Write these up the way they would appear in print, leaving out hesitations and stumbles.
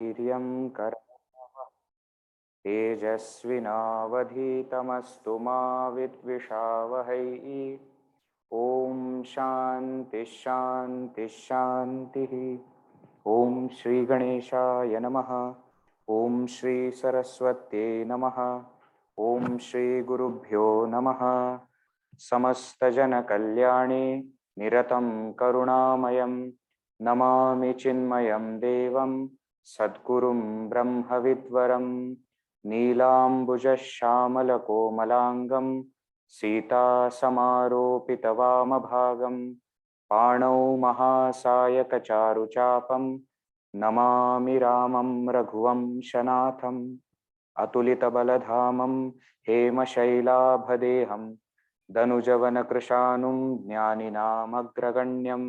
वीर्यं करवावहै तेजस्विनावधीतमस्तु मा विद्विषावहै। ओम शांति शांति शांति। ओम श्री गणेशाय नमः। ओम श्री सरस्वत्यै नमः। ओम श्री गुरुभ्यो नमः। समस्त जन कल्याणे निरतं करुणामयं नमामि चिन्मयं देवं सद्गुरुं ब्रह्मविद्वरं नीलाम्बुजश्यामलकोमलाङ्गं सीतासमारोपितवामभागं पाणौ महासायकचारुचापं नमामि रामं रघुवंशनाथम् अतुलितबलधामं हेमशैलाभदेहं दनुजवनकृशानुं ज्ञानिनामग्रगण्यं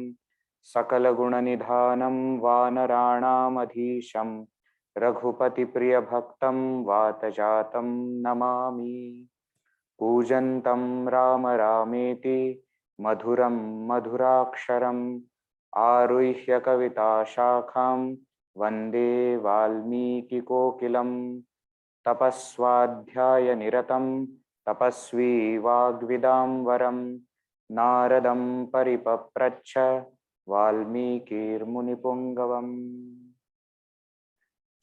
सकलगुणनिधानं वानराणामधीशं रघुपतिप्रियभक्तं वातजातं नमामि। कूजन्तं राम रामेति मधुरं मधुराक्षरम् आरुह्य कविताशाखां वन्दे वाल्मीकिकोकिलम्। तपस्वाध्याय निरतं तपस्वी वाग्विदाम्बरं नारदं परिपप्रच्छ वाल्मीकिर्मुनिपुङ्गवम्।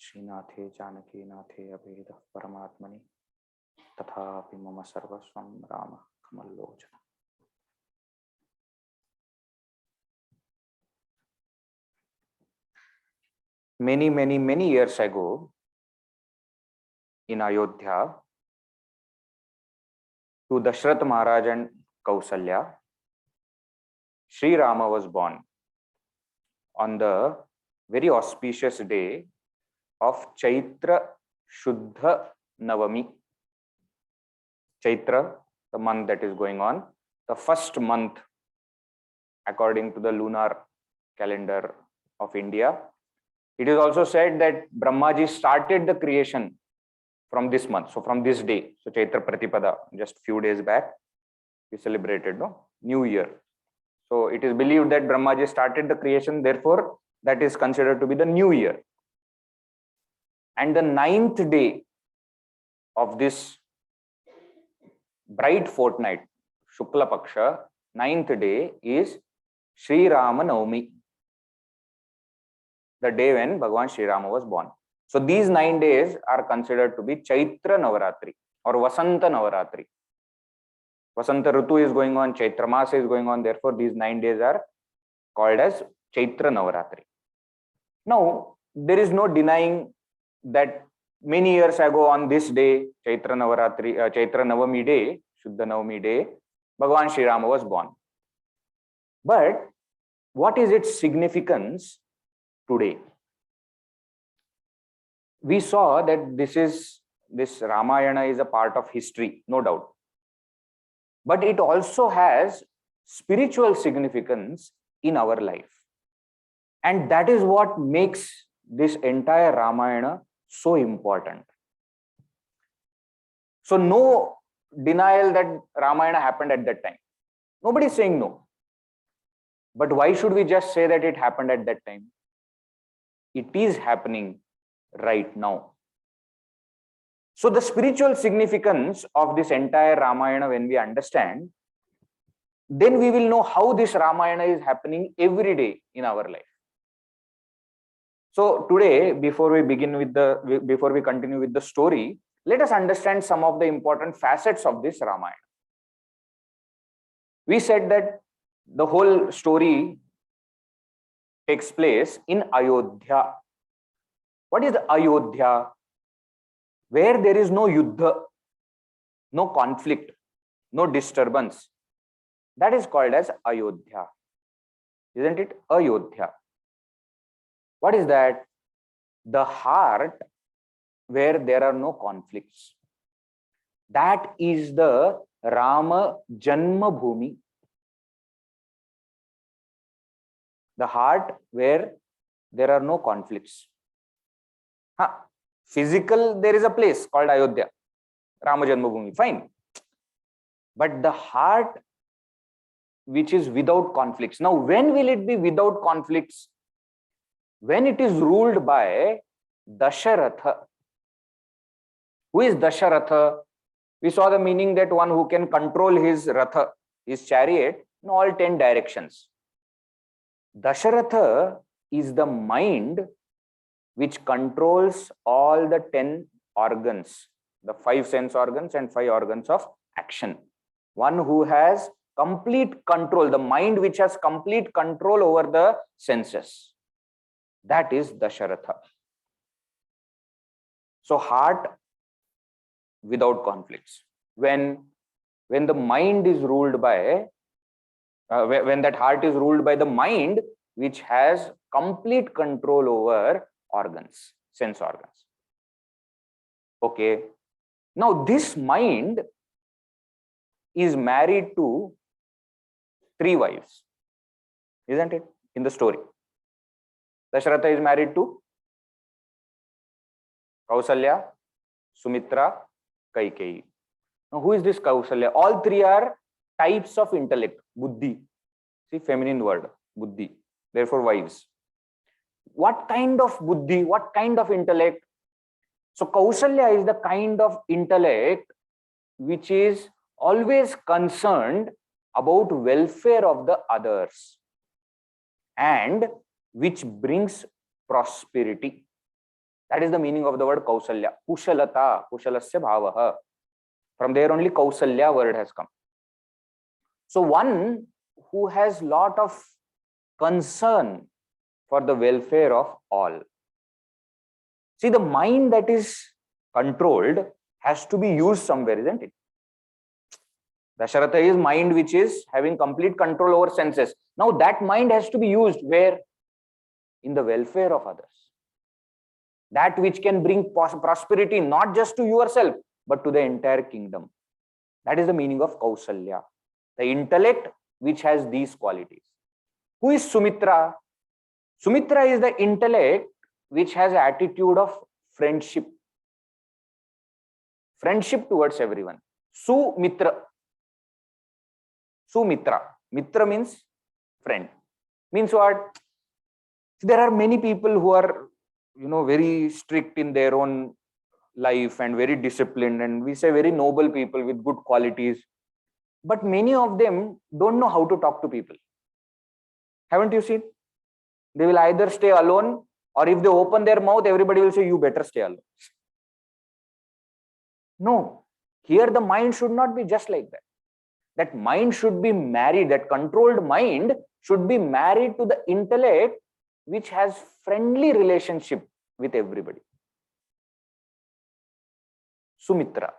श्रीनाथे जानकी नाथे अभेदः परमात्मनि तथापि मम सर्वस्वं Ram Kamlochan. Many years ago in Ayodhya, to Dashrath Maharaj and Kausalya, Sri Rama was born on the very auspicious day of Chaitra Shuddha Navami. Chaitra, the month that is going on, the first month according to the lunar calendar of India. It is also said that Brahmaji started the creation from this month, so from this day. So Chaitra Pratipada, just few days back, we celebrated New Year. So it is believed that Brahmaji started the creation, therefore that is considered to be the New Year. And the 9th day of this bright fortnight, Shukla Paksha, 9th day is Sri Rama Navami, the day when Bhagavan Sri Rama was born. So these 9 days are considered to be Chaitra Navaratri or Vasanta Navaratri. Vasanta Ritu is going on, Chaitra Masa is going on, therefore these 9 days are called as Chaitra Navaratri. Now, there is no denying that many years ago on this day, Chaitra Navaratri, Chaitra Navami day, Shuddha Navami day, Bhagavan Sri Rama was born. But what is its significance today? We saw that this Ramayana is a part of history, no doubt. But it also has spiritual significance in our life. And that is what makes this entire Ramayana so important. So no denial that Ramayana happened at that time. Nobody is saying no. But why should we just say that it happened at that time? It is happening right now. So the spiritual significance of this entire Ramayana, when we understand, then we will know how this Ramayana is happening every day in our life. So today, before we continue with the story, let us understand some of the important facets of this Ramayana. We said that the whole story takes place in Ayodhya. What is Ayodhya? Where there is no yuddha, no conflict, no disturbance. That is called as Ayodhya. Isn't it? Ayodhya. What is that? The heart where there are no conflicts. That is the Rama Janma Bhumi. The heart where there are no conflicts. Physical, there is a place called Ayodhya, Rama Janma Bhumi, fine. But the heart which is without conflicts. Now, when will it be without conflicts? When it is ruled by Dasharatha. Who is Dasharatha? We saw the meaning that one who can control his ratha, his chariot, in all 10 directions. Dasharatha is the mind which controls all the 10 organs, the 5 sense organs and 5 organs of action. One who has complete control, the mind which has complete control over the senses. That is Dasharatha. So heart without conflicts. When the mind is ruled by, when that heart is ruled by the mind which has complete control over organs, sense organs. Okay. Now this mind is married to 3 wives, isn't it? In the story, Dasharatha is married to Kausalya, Sumitra, Kaikeyi. Now who is this Kausalya? All 3 are types of intellect, buddhi. See, feminine word, buddhi. Therefore, wives. What kind of buddhi? What kind of intellect? So Kausalya is the kind of intellect which is always concerned about welfare of the others and which brings prosperity. That is the meaning of the word Kausalya. Kushalata, kushalasya bhavaha. From there only Kausalya word has come. So one who has lot of concern for the welfare of all. See, the mind that is controlled has to be used somewhere, isn't it? Dasharatha is mind which is having complete control over senses. Now that mind has to be used where? In the welfare of others. That which can bring prosperity not just to yourself, but to the entire kingdom. That is the meaning of Kausalya. The intellect which has these qualities. Who is Sumitra? Sumitra is the intellect which has attitude of friendship. Friendship towards everyone. Sumitra. Sumitra. Mitra means friend. Means what? There are many people who are, very strict in their own life and very disciplined, and we say very noble people with good qualities. But many of them don't know how to talk to people. Haven't you seen? They will either stay alone, or if they open their mouth, everybody will say, you better stay alone. No, here the mind should not be just like that. That mind should be married, that controlled mind should be married to the intellect which has friendly relationship with everybody. Sumitra.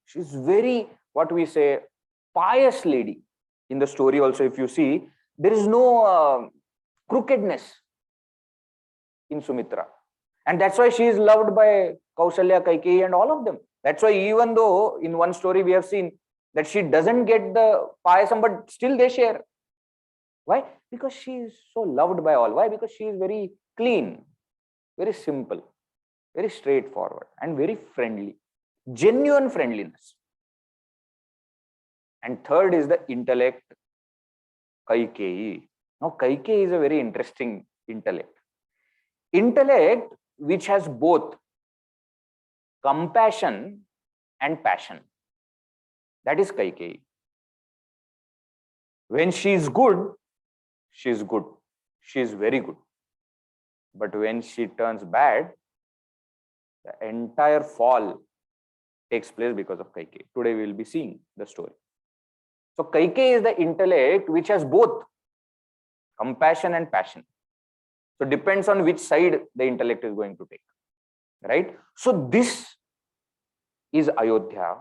She's very, what we say, pious lady. In the story also, if you see, there is no crookedness in Sumitra. And that's why she is loved by Kausalya, Kaikeyi and all of them. That's why even though in one story we have seen that she doesn't get the payasam, but still they share. Why? Because she is so loved by all. Why? Because she is very clean, very simple, very straightforward and very friendly. Genuine friendliness. And third is the intellect, Kaikeyi. Now Kaikeyi is a very interesting intellect. Intellect which has both compassion and passion. That is Kaikeyi. When she is good, she is good. She is very good. But when she turns bad, the entire fall takes place because of Kaikeyi. Today we will be seeing the story. So Kaikeyi is the intellect which has both compassion and passion. So depends on which side the intellect is going to take. Right? So this is Ayodhya.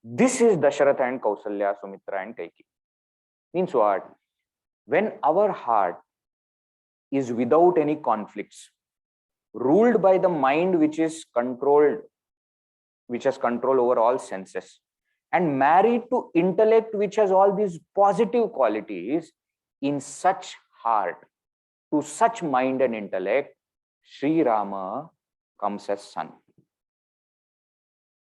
This is Dasharatha and Kausalya, Sumitra and Kaikeyi. Means what? When our heart is without any conflicts, ruled by the mind which is controlled, which has control over all senses, and married to intellect which has all these positive qualities, in such heart, to such mind and intellect, Sri Rama comes as son.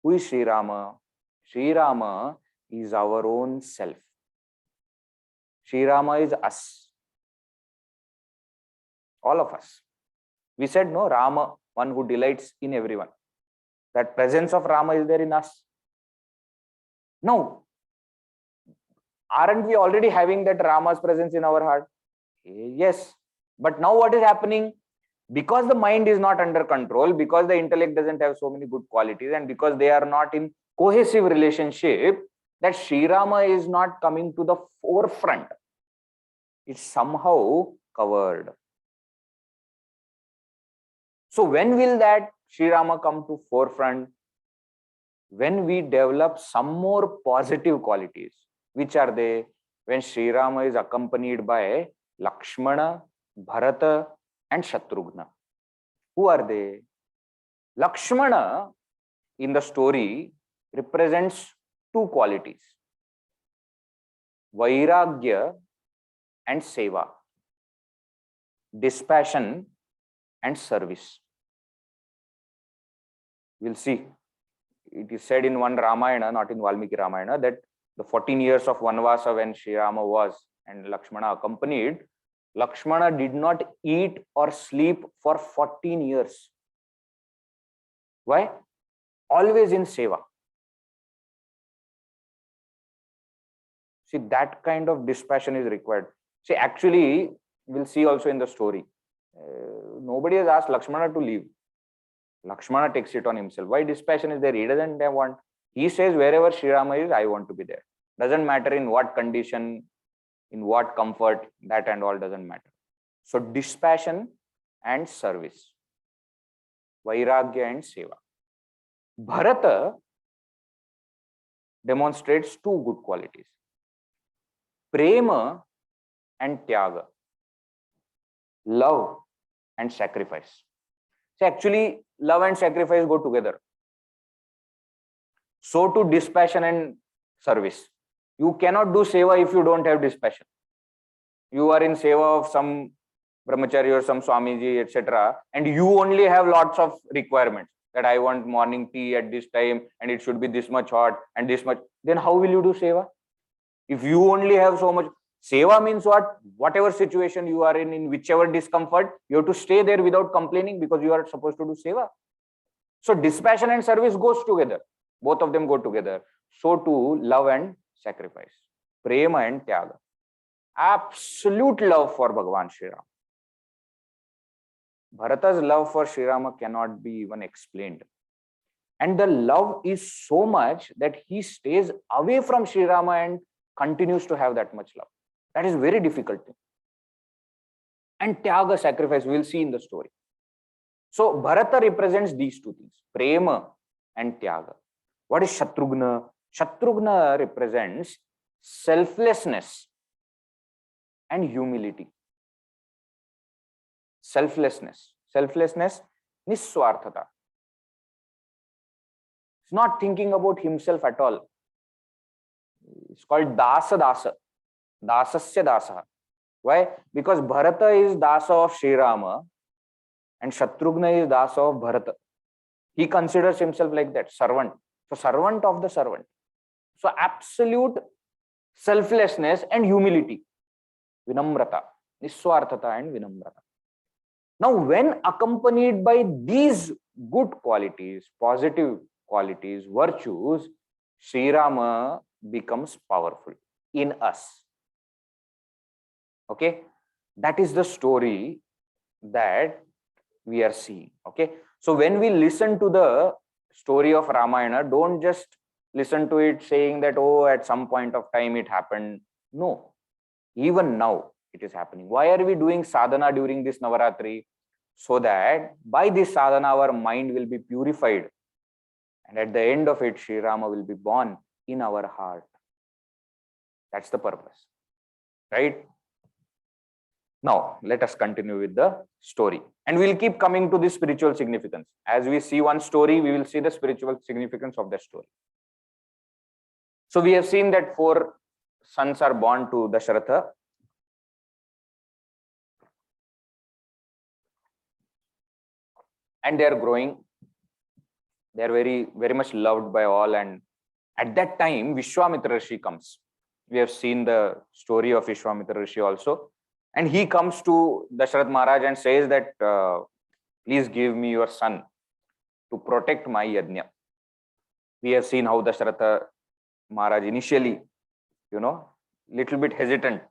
Who is Sri Rama? Sri Rama is our own self. Sri Rama is us. All of us. We said, no, Rama, one who delights in everyone. That presence of Rama is there in us. Now, aren't we already having that Rama's presence in our heart? Yes. But now what is happening? Because the mind is not under control, because the intellect doesn't have so many good qualities, and because they are not in cohesive relationship, that Sri Rama is not coming to the forefront. It's somehow covered. So when will that Sri Rama come to forefront? When we develop some more positive qualities. Which are they? When Sri Rama is accompanied by Lakshmana, Bharata, and Shatrughna. Who are they? Lakshmana in the story represents two qualities: Vairagya and Seva, dispassion and service. We'll see. It is said in one Ramayana, not in Valmiki Ramayana, that the 14 years of Vanvasa when Sri Rama was and Lakshmana accompanied, Lakshmana did not eat or sleep for 14 years. Why? Always in Seva. See, that kind of dispassion is required. See, actually, we'll see also in the story. Nobody has asked Lakshmana to leave. Lakshmana takes it on himself. Why dispassion is there? He doesn't want. He says, wherever Sri Rama is, I want to be there. Doesn't matter in what condition, in what comfort, that and all doesn't matter. So dispassion and service. Vairagya and Seva. Bharata demonstrates two good qualities: Prema and Tyaga. Love and sacrifice. So actually, love and sacrifice go together. So to dispassion and service. You cannot do seva if you don't have dispassion. You are in seva of some brahmachari or some Swamiji, etc. And you only have lots of requirements that I want morning tea at this time and it should be this much hot and this much. Then how will you do seva? If you only have so much. Seva means what? Whatever situation you are in whichever discomfort, you have to stay there without complaining because you are supposed to do seva. So dispassion and service goes together. Both of them go together. So too, love and sacrifice. Prema and Tyaga. Absolute love for Bhagavan Sri Rama. Bharata's love for Sri Rama cannot be even explained. And the love is so much that he stays away from Sri Rama and continues to have that much love. That is very difficult thing. And Tyaga, sacrifice, we'll see in the story. So Bharata represents these two things, Prema and Tyaga. What is Shatrughna? Shatrughna represents selflessness and humility. Selflessness. Selflessness, Niswarthata. He's not thinking about himself at all. It's called Dasa Dasa. Dasasya Dasa. Why? Because Bharata is Dasa of Sri Rama and Shatrughna is Dasa of Bharata. He considers himself like that, servant. So servant of the servant. So absolute selflessness and humility. Vinamrata. Niswarthata and Vinamrata. Now when accompanied by these good qualities, positive qualities, virtues, Sri Rama becomes powerful in us. Okay, that is the story that we are seeing. Okay, so when we listen to the story of Ramayana, don't just listen to it saying that, oh, at some point of time it happened. No, even now it is happening. Why are we doing sadhana during this Navaratri? So that by this sadhana our mind will be purified, and at the end of it Sri Rama will be born in our heart. That's the purpose, right? Now, let us continue with the story. And we'll keep coming to the spiritual significance. As we see one story, we will see the spiritual significance of the story. So we have seen that 4 sons are born to Dasharatha. And they are growing. They are very, very much loved by all. And at that time, Vishwamitra Rishi comes. We have seen the story of Vishwamitra Rishi also. And he comes to Dasharath Maharaj and says that please give me your son to protect my yajna. We have seen how Dasharatha Maharaj initially, little bit hesitant,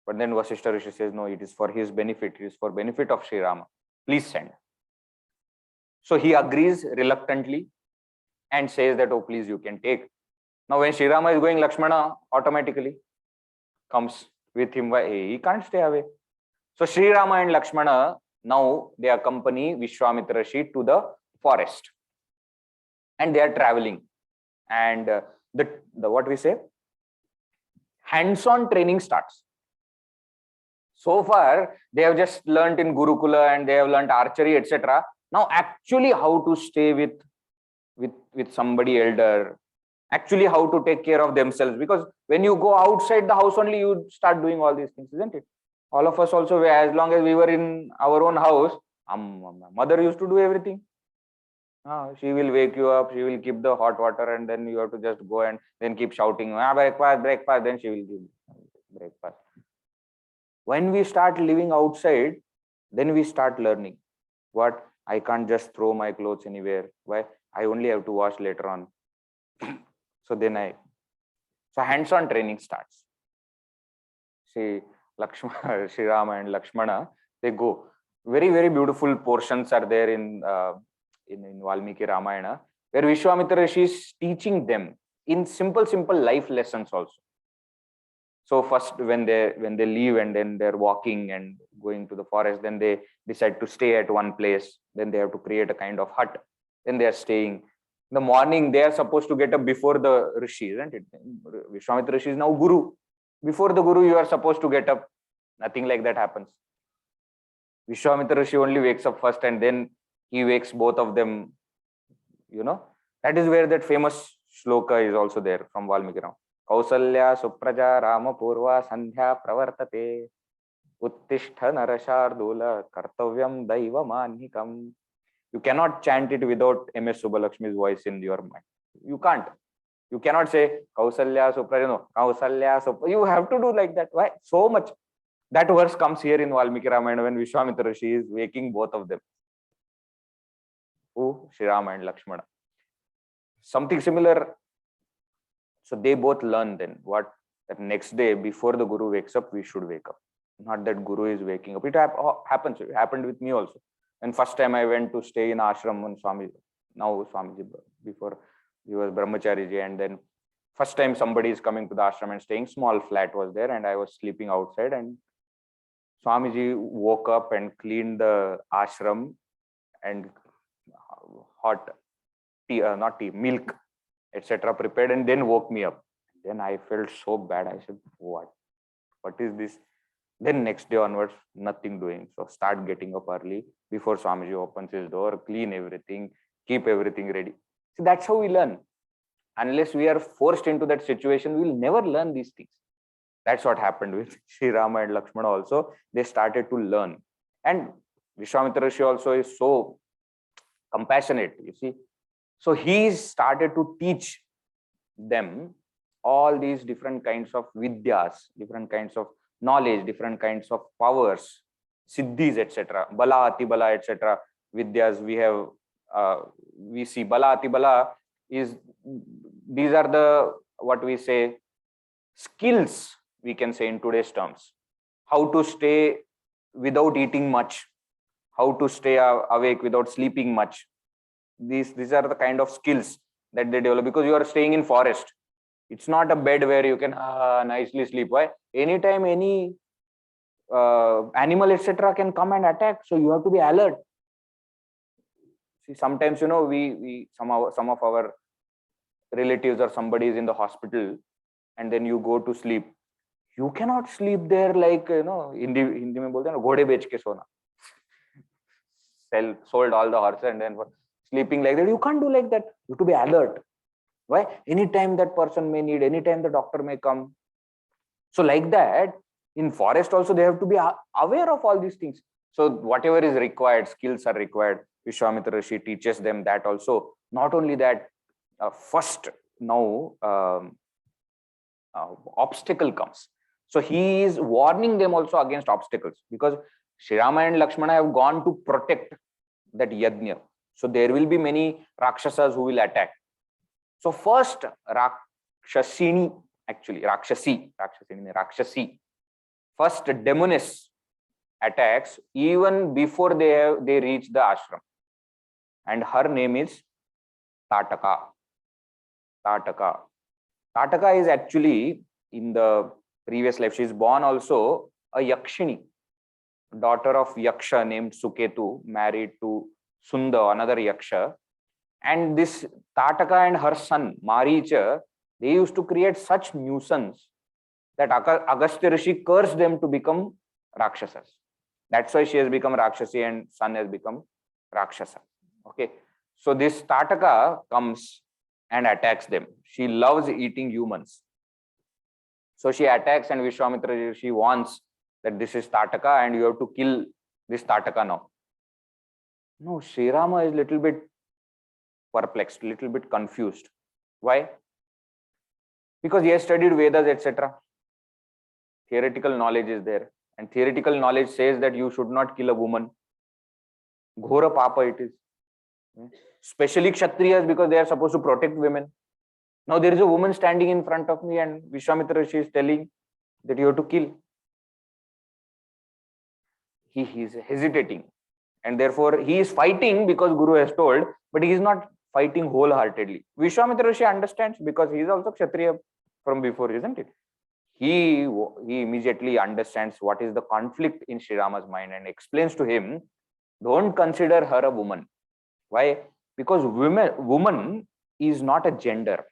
but then Vasishtha Rishi says, no, it is for his benefit. It is for benefit of Sri Rama. Please send. So he agrees reluctantly and says that, oh, please, you can take. Now, when Sri Rama is going, Lakshmana automatically comes with him. He can't stay away. So Sri Rama and Lakshmana, now they accompany Vishwamitra Rishi to the forest. And they are traveling. And the what we say, hands-on training starts. So far, they have just learnt in Gurukula and they have learnt archery, etc. Now, actually, how to stay with somebody elder, actually how to take care of themselves. Because when you go outside the house only, you start doing all these things, isn't it? All of us also, as long as we were in our own house, mother used to do everything. She will wake you up, she will keep the hot water, and then you have to just go and then keep shouting, breakfast, breakfast, then she will give breakfast. When we start living outside, then we start learning. What? I can't just throw my clothes anywhere. Why? I only have to wash later on. So hands-on training starts. See, Sri Rama and Lakshmana, they go. Very, very beautiful portions are there in Valmiki Ramayana, where Vishwamitra Rishi is teaching them in simple life lessons also. So first, when they leave and then they're walking and going to the forest, then they decide to stay at one place. Then they have to create a kind of hut. Then they are staying. In the morning, they are supposed to get up before the Rishi, isn't it? Vishwamitra Rishi is now Guru. Before the Guru, you are supposed to get up. Nothing like that happens. Vishwamitra Rishi only wakes up first and then he wakes both of them. That is where that famous shloka is also there from Valmiki Ram. Kausalya Supraja Rama Purva Sandhya Pravartate Uttishta Narashardula Kartavyam Daiva Manhikam. You cannot chant it without MS Subbalakshmi's voice in your mind. You can't. You cannot say Kausalya Supraja. No, Kausalya Supraja. You have to do like that. Why? So much. That verse comes here in Valmiki Ramayana when Vishwamitra Rishi is waking both of them. Sri Rama and Lakshmana. Something similar. So they both learn then what that next day before the Guru wakes up, we should wake up. Not that Guru is waking up. It happens. It happened with me also. And first time I went to stay in ashram on Swamiji, before he was Brahmachariji, and then first time somebody is coming to the ashram and staying, small flat was there and I was sleeping outside and Swamiji woke up and cleaned the ashram and hot tea, not tea, milk, etc. prepared and then woke me up. Then I felt so bad. I said, what is this? Then next day onwards, nothing doing. So start getting up early before Swamiji opens his door, clean everything, keep everything ready. See, that's how we learn. Unless we are forced into that situation, we will never learn these things. That's what happened with Sri Rama and Lakshmana also. They started to learn. And Vishwamitra Rishi also is so compassionate, you see. So he started to teach them all these different kinds of vidyas, different kinds of knowledge, different kinds of powers, siddhis, etc. Bala, Ati Bala, etc. Vidyas we have, we see Bala, Ati Bala is, these are the, what we say, skills, we can say in today's terms. How to stay without eating much, how to stay awake without sleeping much. These are the kind of skills that they develop, because you are staying in forest. It's not a bed where you can nicely sleep. Why? Anytime any animal, etc. can come and attack. So you have to be alert. See, sometimes, some of our relatives or somebody is in the hospital and then you go to sleep. You cannot sleep there like, Hindi mein bolte hain, ghode bech ke sona. Sold all the horses and then for sleeping like that. You can't do like that. You have to be alert. Why? Anytime that person may need, anytime the doctor may come. So like that, in forest also, they have to be aware of all these things. So whatever is required, skills are required. Vishwamitra Rishi teaches them that also. Not only that, first now obstacle comes. So he is warning them also against obstacles, because Sri Rama and Lakshmana have gone to protect that yajna. So there will be many Rakshasas who will attack. So first Rakshasini, actually Rakshasi, first demoness attacks even before they reach the ashram. And her name is Tataka. Tataka is actually, in the previous life, she is born also a Yakshini, daughter of Yaksha named Suketu, married to Sunda, another Yaksha. And this Tataka and her son Maricha, they used to create such nuisance that Agastya Rishi cursed them to become Rakshasas. That's why she has become Rakshasi and son has become Rakshasa. Okay. So this Tataka comes and attacks them. She loves eating humans. So she attacks, and Vishwamitra Rishi warns that this is Tataka and you have to kill this Tataka now. No, Sri Rama is little bit perplexed, little bit confused. Why? Because he has studied Vedas, etc. Theoretical knowledge is there. And theoretical knowledge says that you should not kill a woman. Ghora Papa it is. Especially Kshatriyas, because they are supposed to protect women. Now there is a woman standing in front of me and Vishwamitra Rishi is telling that you have to kill. He is hesitating. And therefore he is fighting because Guru has told, but he is not fighting wholeheartedly. Vishwamitra Rishi understands because he is also Kshatriya from before, isn't it? He immediately understands what is the conflict in Sri Rama's mind and explains to him, don't consider her a woman. Why? Because woman is not a gender.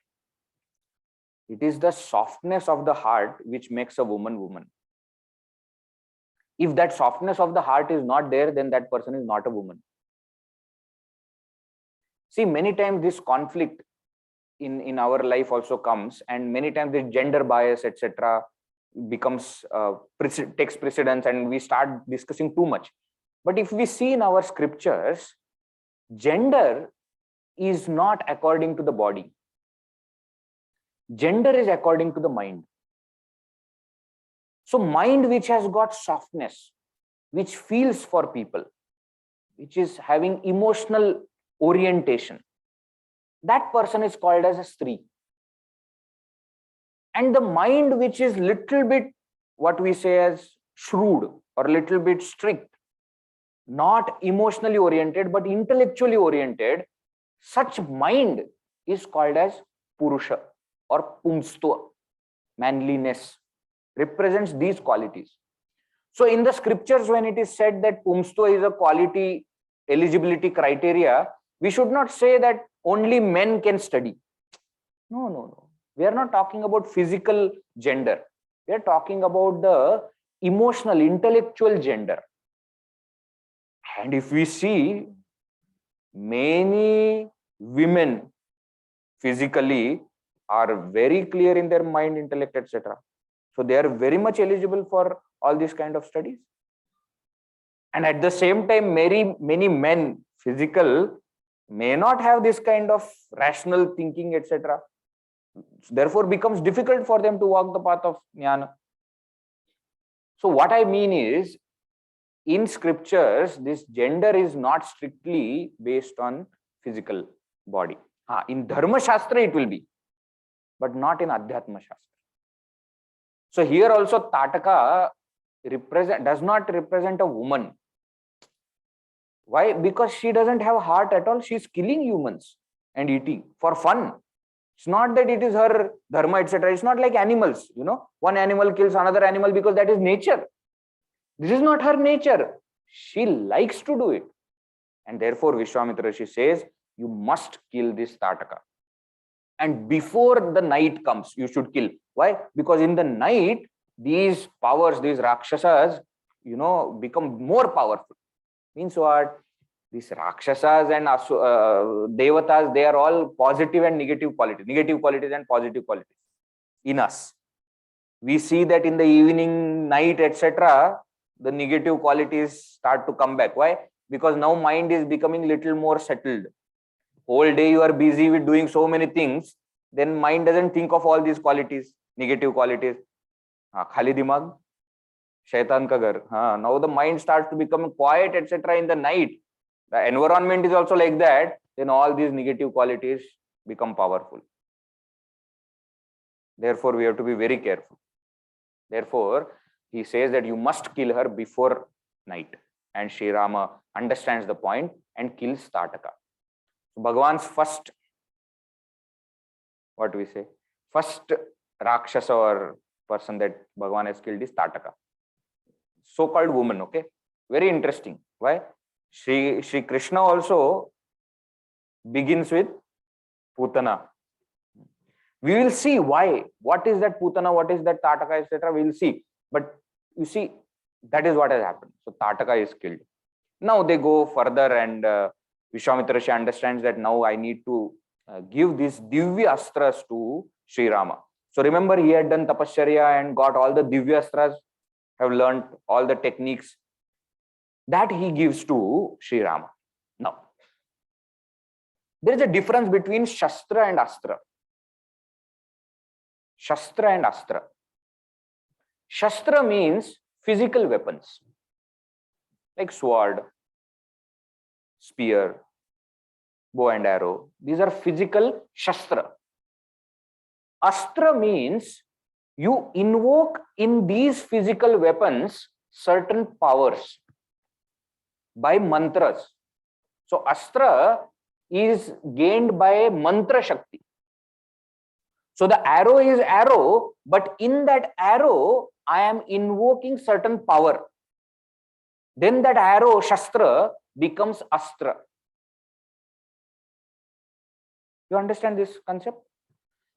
It is the softness of the heart which makes a woman woman. If that softness of the heart is not there, then that person is not a woman. See, many times this conflict in our life also comes, and many times this gender bias, etc., becomes takes precedence, and we start discussing too much. But if we see in our scriptures, gender is not according to the body. Gender is according to the mind. So mind which has got softness, which feels for people, which is having emotional orientation, that person is called as a Stree. And the mind which is little bit, what we say as shrewd or little bit strict, not emotionally oriented but intellectually oriented, such mind is called as Purusha or Pumstva. Manliness represents these qualities. So in the scriptures, when it is said that Pumstva is a quality eligibility criteria, we should not say that only men can study. No. We are not talking about physical gender. We are talking about the emotional, intellectual gender. And if we see, many women physically are very clear in their mind, intellect, etc. So they are very much eligible for all these kind of studies. And at the same time, many men, physical, may not have this kind of rational thinking, etc. Therefore, becomes difficult for them to walk the path of jnana. So what I mean is, in scriptures, this gender is not strictly based on physical body. In Dharma Shastra it will be, but not in Adhyatma Shastra. So here also Tataka does not represent a woman. Why? Because she doesn't have heart at all. She's killing humans and eating for fun. It's not that it is her dharma, etc. It's not like animals, one animal kills another animal because that is nature. This is not her nature. She likes to do it. And therefore Vishwamitra Rishi says, you must kill this Tataka. And before the night comes, you should kill. Why? Because in the night, these powers, these Rakshasas, become more powerful. Means what? These Rakshasas and Devatas, they are all positive and negative qualities and positive qualities in us. We see that in the evening, night, etc., the negative qualities start to come back. Why? Because now mind is becoming little more settled. Whole day you are busy with doing so many things, then mind doesn't think of all these qualities, negative qualities. Khali dimag, shaitan ka ghar. Now the mind starts to become quiet, etc. in the night. the environment is also like that, then all these negative qualities become powerful. Therefore, we have to be very careful. Therefore, he says that you must kill her before night. And Sri Rama understands the point and kills Tataka. So Bhagavan's first, what we say, first Rakshasa or person that Bhagavan has killed is Tataka. So-called woman, okay? Very interesting. Why? Shri Krishna also begins with Putana. We will see why. What is that Putana? What is that Tataka, etc.? We will see. But you see, that is what has happened. So Tataka is killed. Now they go further, and Vishwamitra Rishi understands that now I need to give these Divya Astras to Sri Rama. So remember, he had done Tapasya and got all the Divya Astras, have learned all the techniques that he gives to Sri Rama. Now, there is a difference between Shastra and Astra. Shastra and Astra. Shastra means physical weapons like sword, spear, bow and arrow. These are physical Shastra. Astra means you invoke in these physical weapons certain powers by mantras. So Astra is gained by mantra Shakti. So the arrow is arrow, but in that arrow, I am invoking certain power. Then that arrow, Shastra, becomes Astra. You understand this concept?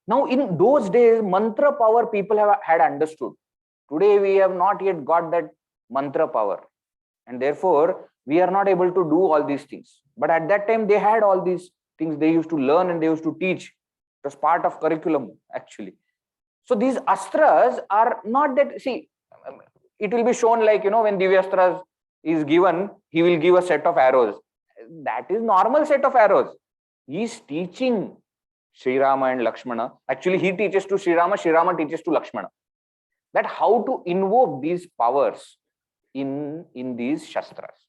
Now, in those days, mantra power people had understood. Today, we have not yet got that mantra power. And therefore, we are not able to do all these things. But at that time, they had all these things they used to learn and they used to teach. It was part of curriculum, actually. So these astras are not that, see, it will be shown like, when Divya Astras is given, he will give a set of arrows. That is normal set of arrows. He is teaching Sri Rama and Lakshmana. Actually, he teaches to Sri Rama teaches to Lakshmana. That how to invoke these powers in these Shastras.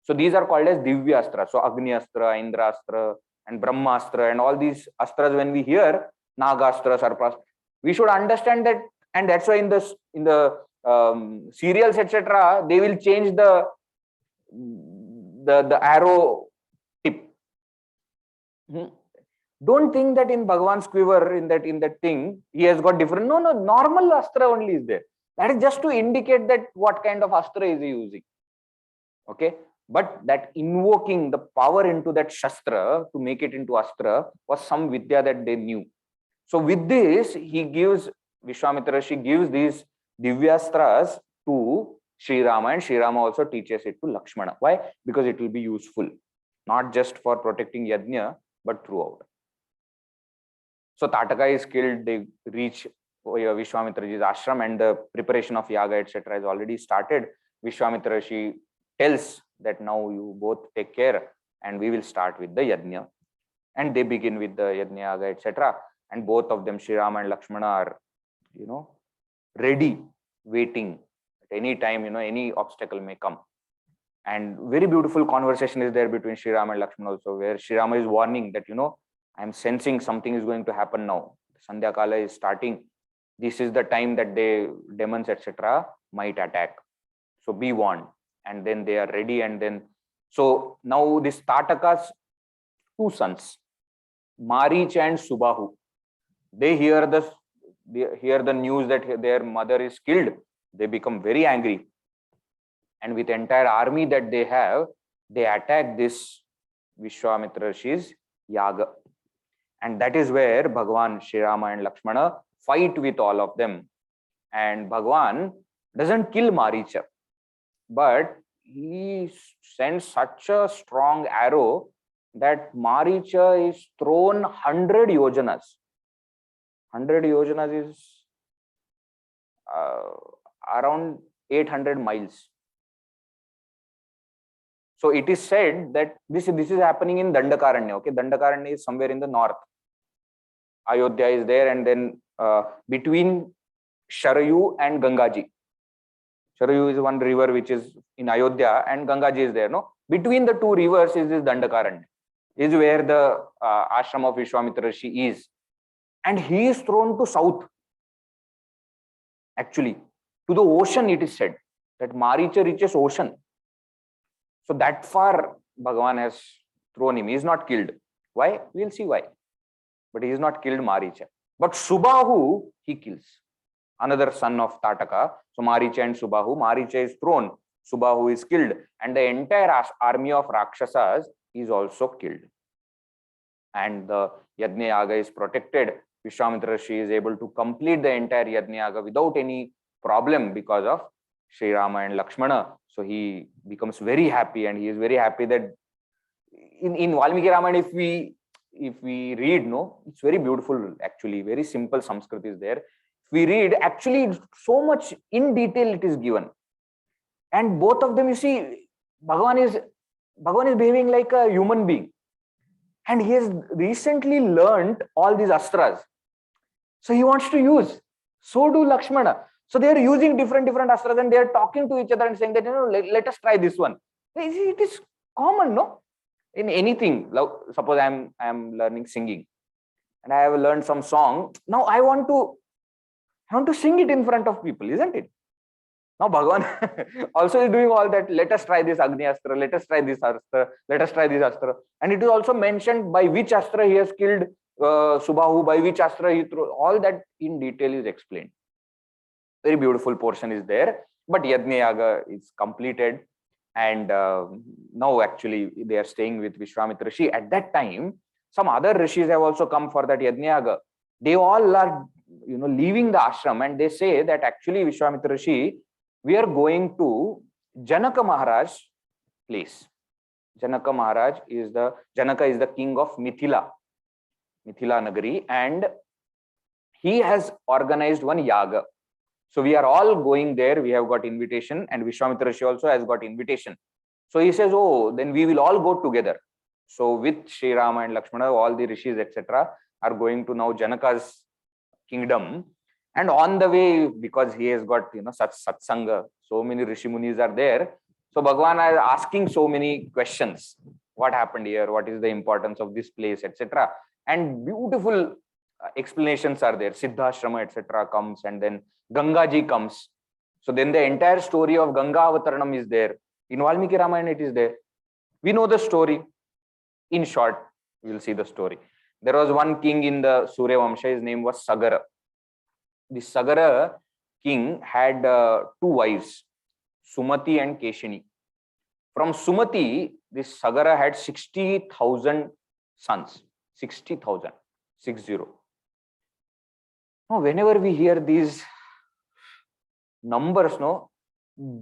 So these are called as Divya Astras. So Agni Astra, Indra Astra, and Brahmastra, and all these astras, when we hear Nagastra, Sarpas, we should understand that, and that's why in the serials, etc., they will change the arrow tip. Don't think that in Bhagavan's quiver, in that thing, he has got different. No, normal astra only is there. That is just to indicate that what kind of astra is he using. Okay. But that invoking the power into that Shastra to make it into Astra was some Vidya that they knew. So with this, Vishwamitra Rishi gives these Divyastras to Sri Rama, and Sri Rama also teaches it to Lakshmana. Why? Because it will be useful, not just for protecting Yajna, but throughout. So Tataka is killed, they reach Vishwamitra Rishi's ashram, and the preparation of Yaga, etc. has already started. Vishwamitra Rishi tells that now you both take care and we will start with the Yajna. And they begin with the Yajna, Yaga, etc. And both of them, Sri Rama and Lakshmana, are, ready, waiting. At any time, any obstacle may come. And very beautiful conversation is there between Sri Rama and Lakshmana also, where Sri Rama is warning that, I am sensing something is going to happen now. Sandhya Kala is starting. This is the time that the demons, etc., might attack. So be warned. And then they are ready. And then, so now this Tataka's two sons, Marich and Subahu, they hear the news that their mother is killed. They become very angry. And with the entire army that they have, they attack this Vishwamitra Rishi's Yaga. And that is where Bhagavan, Sri Rama and Lakshmana fight with all of them. And Bhagavan doesn't kill Maricha, but he sends such a strong arrow that Maricha is thrown 100 yojanas. 100 yojanas is around 800 miles. So it is said that this is happening in Dandakaranya. Okay, Dandakaranya is somewhere in the north. Ayodhya is there, and then between Sharayu and Gangaji. Sharayu is one river which is in Ayodhya, and Gangaji is there. No, Between the two rivers is this Dandakaranya, is where the ashram of Vishwamitra Rishi is. And he is thrown to south, actually, to the ocean, it is said. That Maricha reaches ocean. So that far Bhagavan has thrown him. He is not killed. Why? We'll see why. But he is not killed Maricha. But Subahu, he kills. Another son of Tataka. So Maricha and Subahu. Maricha is thrown. Subahu is killed. And the entire army of Rakshasas is also killed. And the Yajna Yaga is protected. Vishwamitra Rishi is able to complete the entire Yajna Yaga without any problem because of Sri Rama and Lakshmana. So he becomes very happy, and he is very happy that in Valmiki Ramayana, if we read, no, it's very beautiful actually, very simple Sanskrit is there. If we read, actually so much in detail it is given. And both of them, you see, Bhagavan is behaving like a human being. And he has recently learned all these astras. So he wants to use. So do Lakshmana. So they are using different astras, and they are talking to each other and saying that, let us try this one. It is common, no? In anything. Suppose I am learning singing, and I have learned some song. Now I want to sing it in front of people, isn't it? Now Bhagavan also is doing all that. Let us try this Agni Astra. Let us try this Astra. Let us try this Astra. And it is also mentioned by which Astra he has killed Subahu, by which Astra he threw. All that in detail is explained. Very beautiful portion is there. But Yajna Yaga is completed. And now actually they are staying with Vishwamitra Rishi. At that time, some other rishis have also come for that Yajna Yaga. They all are, leaving the ashram, and they say that actually Vishwamitra Rishi, we are going to Janaka Maharaj place. Janaka is the king of Mithila Nagari, and he has organized one yaga. So we are all going there. We have got invitation, and Vishwamitra Rishi also has got invitation. So he says, oh, then we will all go together. So with Sri Rama and Lakshmana, all the rishis, etc., are going to now Janaka's kingdom. And on the way, because he has got such satsanga, so many rishi munis are there. So Bhagavan is asking so many questions. What happened here? What is the importance of this place, etc. And beautiful explanations are there. Siddhashrama, etc. comes, and then Gangaji comes. So then the entire story of Ganga Avataranam is there. In Valmiki Ramayana, it is there. We know the story. In short, we will see the story. There was one king in the Surya Vamsha. His name was Sagara. The Sagara king had two wives, Sumati and Keshini. From Sumati, this Sagara had 60,000 sons. 60,000. 60. Now, whenever we hear these numbers,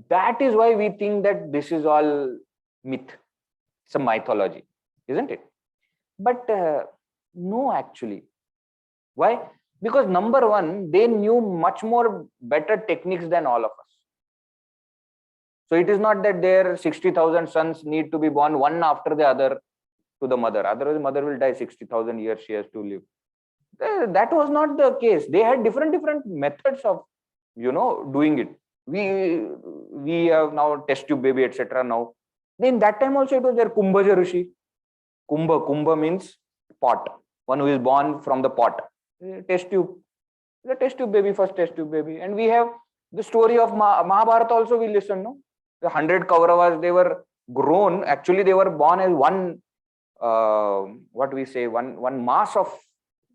that is why we think that this is all myth. It's a mythology, isn't it? But no, actually. Why? Because number one, they knew much more better techniques than all of us. So it is not that their 60,000 sons need to be born one after the other to the mother. Otherwise, mother will die 60,000 years she has to live. That was not the case. They had different methods of, doing it. We have now test tube baby, etc. Now, in that time also it was there Kumbhaja Rishi. Kumbha means pot. One who is born from the pot. Test tube. The test tube baby, first test tube baby. And we have the story of Mahabharata also we listen, no? The 100 Kauravas, they were grown. Actually, they were born as one, one mass of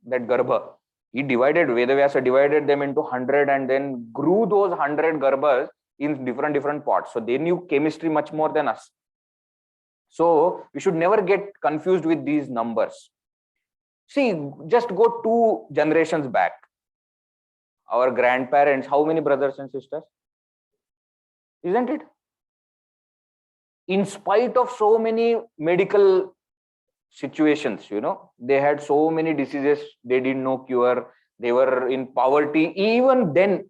that Garbha. He divided, Vedavyasa divided them into 100 and then grew those 100 Garbhas in different pots. So they knew chemistry much more than us. So we should never get confused with these numbers. See, just go 2 generations back. Our grandparents, how many brothers and sisters? Isn't it? In spite of so many medical situations, they had so many diseases, they didn't know cure, they were in poverty. Even then,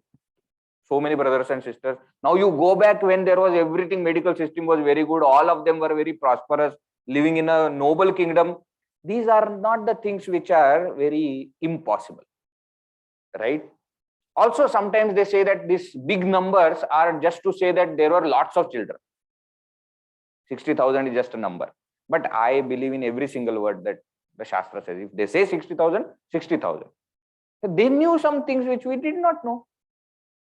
so many brothers and sisters. Now you go back when there was everything, medical system was very good, all of them were very prosperous, living in a noble kingdom. These are not the things which are very impossible, right? Also, sometimes they say that these big numbers are just to say that there were lots of children. 60,000 is just a number. But I believe in every single word that the Shastra says. If they say 60,000, 60,000. They knew some things which we did not know.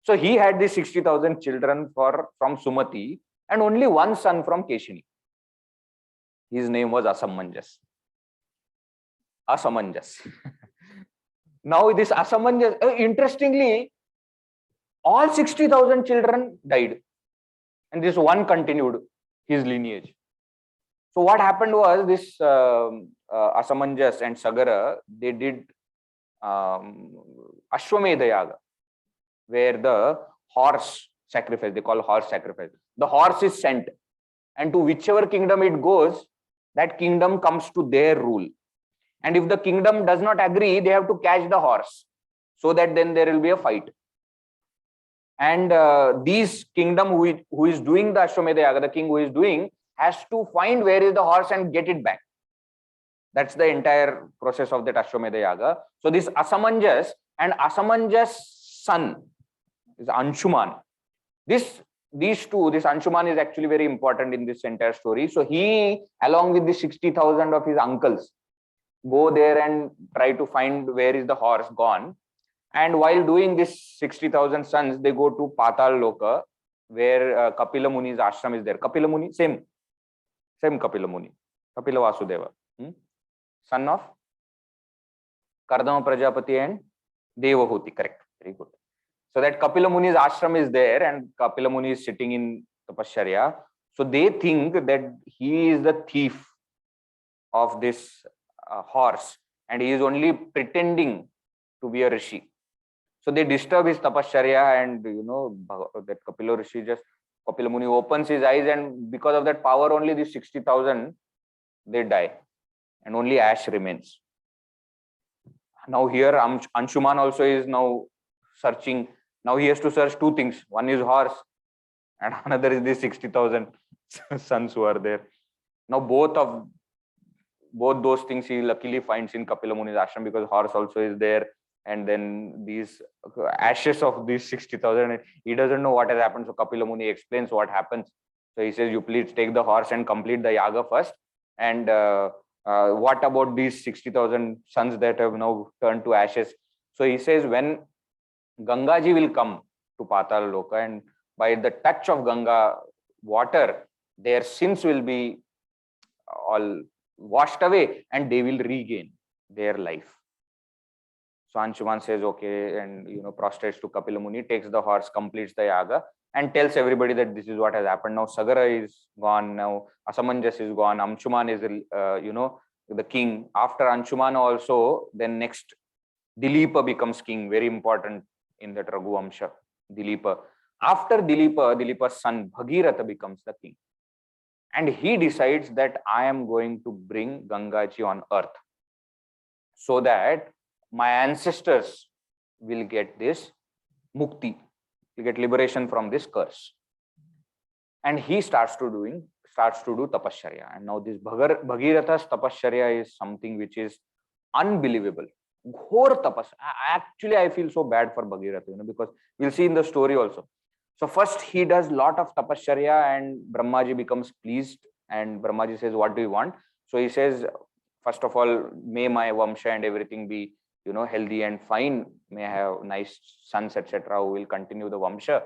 So he had these 60,000 children from Sumati and only one son from Keshini. His name was Asamanjas. Now this Asamanjas, interestingly, all 60,000 children died. And this one continued his lineage. So what happened was this Asamanjas and Sagara, they did Ashwamedha Yaga, where the horse sacrifice, they call horse sacrifice. The horse is sent, and to whichever kingdom it goes, that kingdom comes to their rule. And if the kingdom does not agree, they have to catch the horse, so that then there will be a fight. And these kingdom who is doing the Ashwamedha Yaga, the king who is doing, has to find where is the horse and get it back. That's the entire process of that Ashwamedha Yaga. So this Asamanjas and Asamanjas' son is Anshuman. These two, this Anshuman is actually very important in this entire story. So he, along with the 60,000 of his uncles, go there and try to find where is the horse gone. And while doing this 60,000 sons, they go to Patal Loka, where Kapila Muni's ashram is there. Kapila Muni, same Kapila Muni, Kapila Vasudeva, son of Kardama Prajapati and Devahuti, correct, very good. So that Kapila Muni's ashram is there and Kapila Muni is sitting in Tapasharya. So they think that he is the thief of this horse and he is only pretending to be a rishi. So they disturb his Tapasharya, and that Kapila Muni opens his eyes, and because of that power only these 60,000 they die and only ash remains. Now here Anshuman also is now searching. Now he has to search two things. One is horse and another is the 60,000 sons who are there. Now both those things he luckily finds in Kapila Muni's ashram, because horse also is there. And then these ashes of these 60,000, he doesn't know what has happened. So Kapila Muni explains what happens. So he says, you please take the horse and complete the yaga first. And what about these 60,000 sons that have now turned to ashes? So he says, when Gangaji will come to Patal Loka, and by the touch of Ganga water, their sins will be all washed away and they will regain their life. So Anshuman says, okay, and prostrates to Kapila Muni, takes the horse, completes the yaga, and tells everybody that this is what has happened. Now Sagara is gone, now Asamanjas is gone, Anshuman is the king. After Anshuman also, then next Dilipa becomes king, very important in that Raghuvamsha, Dilipa. After Dilipa's son Bhagiratha becomes the king. And he decides that I am going to bring Gangaji on earth so that my ancestors will get this mukti, will get liberation from this curse. And he starts to do tapasharya. And now this Bhagiratha's tapasharya is something which is unbelievable. Ghor tapas. Actually, I feel so bad for Bhagiratha, because we'll see in the story also. So first he does lot of tapasharya and Brahmaji becomes pleased, and Brahmaji says, what do you want? So he says, first of all, may my vamsha and everything be healthy and fine, may I have nice sons, etc., who will continue the vamsha,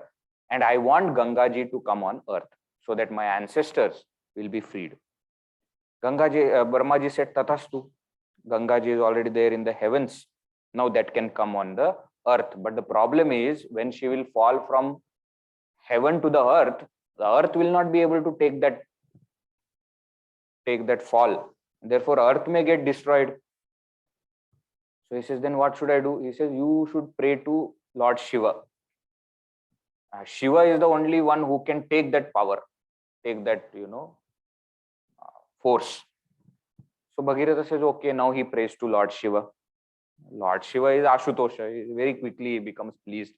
and I want Gangaji to come on earth so that my ancestors will be freed. Brahmaji said, Tathastu. Gangaji is already there in the heavens, now that can come on the earth. But the problem is, when she will fall from heaven to the earth will not be able to take that fall. Therefore, earth may get destroyed. So he says, then what should I do? He says, you should pray to Lord Shiva. Shiva is the only one who can take that power, take that, force. So Bhagiratha says, okay, now he prays to Lord Shiva. Lord Shiva is Ashutosha. Very quickly he becomes pleased.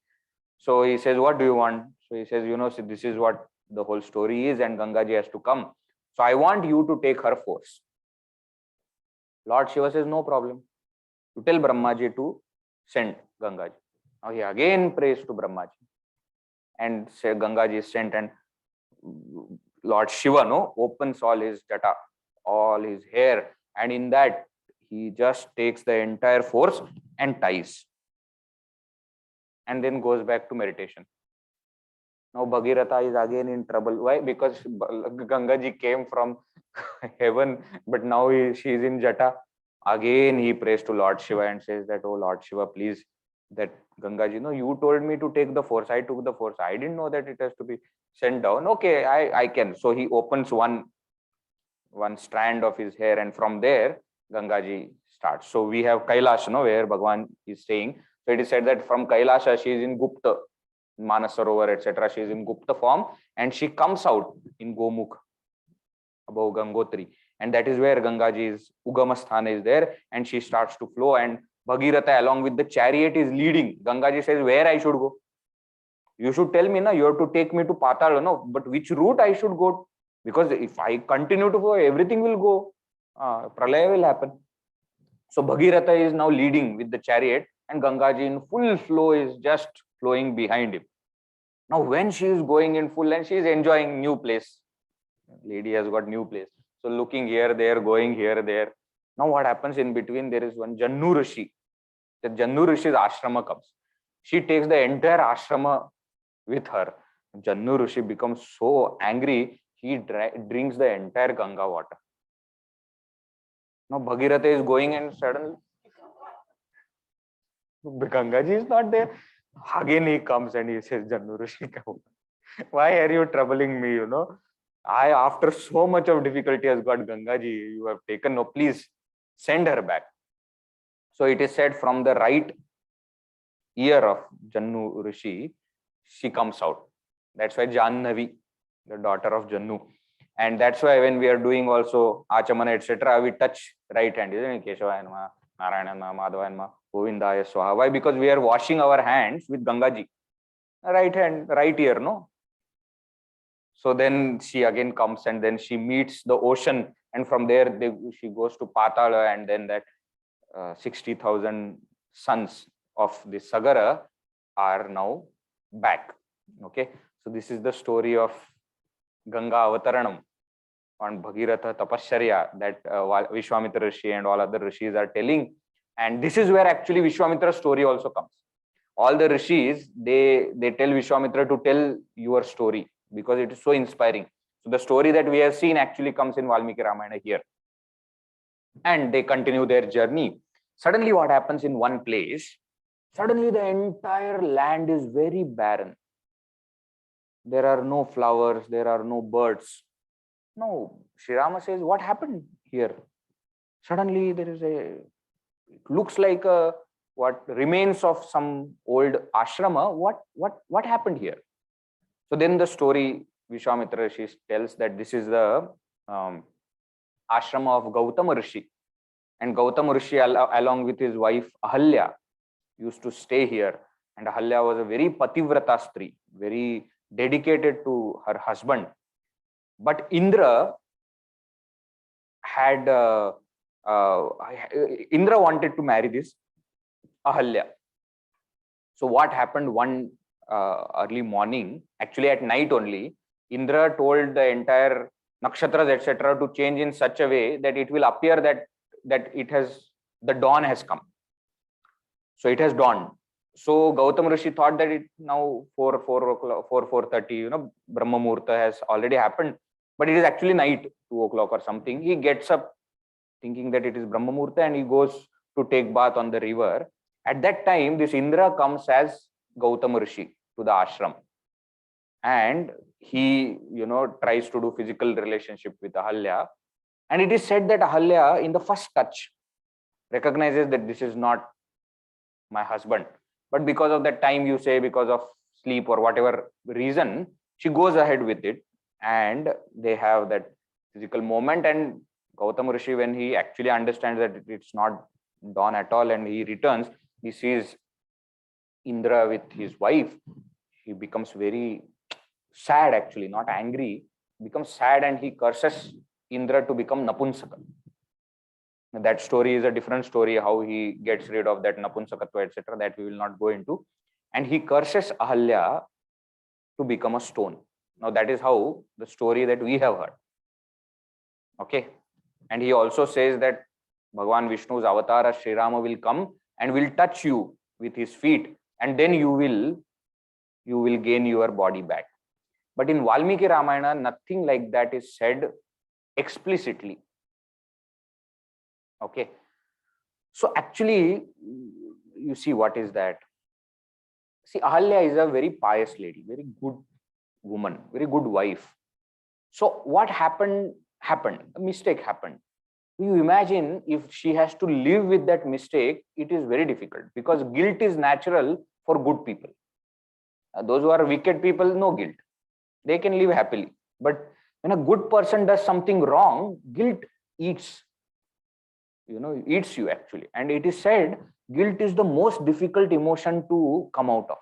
So he says, what do you want? So he says, so this is what the whole story is, and Gangaji has to come. So I want you to take her force. Lord Shiva says, no problem. You tell Brahmaji to send Gangaji. Now he again prays to Brahmaji. And say Gangaji is sent, and Lord Shiva, no, opens all his jata, all his hair, and in that he just takes the entire force and ties, and then goes back to meditation. Now Bhagirath is again in trouble. Why? Because Gangaji came from heaven, but now she is in jata. Again he prays to Lord Shiva and says that, oh Lord Shiva, please, that Gangaji, no, you told me to take the force. I took the force. I didn't know that it has to be sent down. Okay, I can. So he opens one strand of his hair, and from there Gangaji starts. So we have Kailash, no, where Bhagwan is staying. So it is said that from Kailasha she is in Gupta, Manasarovar, etc. She is in Gupta form, and she comes out in Gomukh above Gangotri, and that is where Gangaji's Ugamasthana is there, and she starts to flow, and Bhagiratha along with the chariot is leading. Gangaji says, where I should go? You should tell me, na, you have to take me to Patal, no, but which route I should go? Because if I continue to go, everything will go. Pralaya will happen. So Bhagiratha is now leading with the chariot, and Gangaji in full flow is just flowing behind him. Now when she is going in full and she is enjoying new place, lady has got new place. So looking here, there, going here, there. Now what happens in between? There is one Jannu Rishi. The Jannu Rishi's ashrama comes. She takes the entire ashrama with her. Jannu Rishi becomes so angry, he drinks the entire Ganga water. Now Bhagiratha is going, and suddenly Gangaji is not there. Again he comes and he says, Jannu Rishi, why are you troubling me? You know, I, after so much of difficulty, has got Gangaji. You have taken, no, please send her back. So it is said from the right ear of Jannu Rishi, she comes out. That's why Jannavi, the daughter of Jannu. And that's why when we are doing also Achamana, etc., we touch right hand. Keshava Enma, Narayana Enma, Madhava Enma, Govindaya Swaha. Why? Because we are washing our hands with Gangaji. Right hand, right ear, no? So then she again comes, and then she meets the ocean, and from there she goes to Patala, and then that 60,000 sons of the Sagara are now back. Okay, so this is the story of Ganga Avataranam on Bhagiratha Tapasharya that Vishwamitra Rishi and all other rishis are telling, and this is where actually Vishwamitra's story also comes. All the rishis, they tell Vishwamitra to tell your story because it is so inspiring. So the story that we have seen actually comes in Valmiki Ramayana here, and they continue their journey. Suddenly what happens in one place? Suddenly the entire land is very barren. There are no flowers, there are no birds. No, Sri Rama says, what happened here? Suddenly there is it looks like a what remains of some old ashrama. What happened here? So then the story Vishwamitra Rishi tells that this is the ashrama of Gautama Rishi, and Gautama Rishi along with his wife Ahalya used to stay here, and Ahalya was a very pativrata stri, very dedicated to her husband. But Indra had Indra wanted to marry this Ahalya. So what happened one early morning, actually at night only, Indra told the entire nakshatras, etc., to change in such a way that it will appear that the dawn has come. So it has dawned. So Gautama Rishi thought that it now 4:30, you know, Brahma Muhurta has already happened, but it is actually night, 2 o'clock or something. He gets up thinking that it is Brahma Muhurta, and he goes to take bath on the river. At that time, this Indra comes as Gautama Rishi to the ashram, and he, you know, tries to do physical relationship with Ahalya. And it is said that Ahalya, in the first touch, recognizes that this is not my husband. But because of that time, you say, because of sleep or whatever reason, she goes ahead with it, and they have that physical moment. And Gautama Rishi, when he actually understands that it's not dawn at all, and he returns, he sees Indra with his wife. He becomes very sad, actually, not angry, becomes sad, and he curses Indra to become Napunsaka. That story is a different story, how he gets rid of that Napunsakatva, etc., that we will not go into. And he curses Ahalya to become a stone. Now that is how the story that we have heard. Okay. And he also says that Bhagavan Vishnu's avatar as Sri Rama will come and will touch you with his feet, and then you will gain your body back. But in Valmiki Ramayana, nothing like that is said explicitly. Okay. So actually, you see, what is that? See, Ahalya is a very pious lady, very good woman, very good wife. So what happened? A mistake happened. You imagine if she has to live with that mistake, it is very difficult, because guilt is natural for good people. Those who are wicked people, no guilt. They can live happily. But when a good person does something wrong, guilt eats you actually. And it is said guilt is the most difficult emotion to come out of.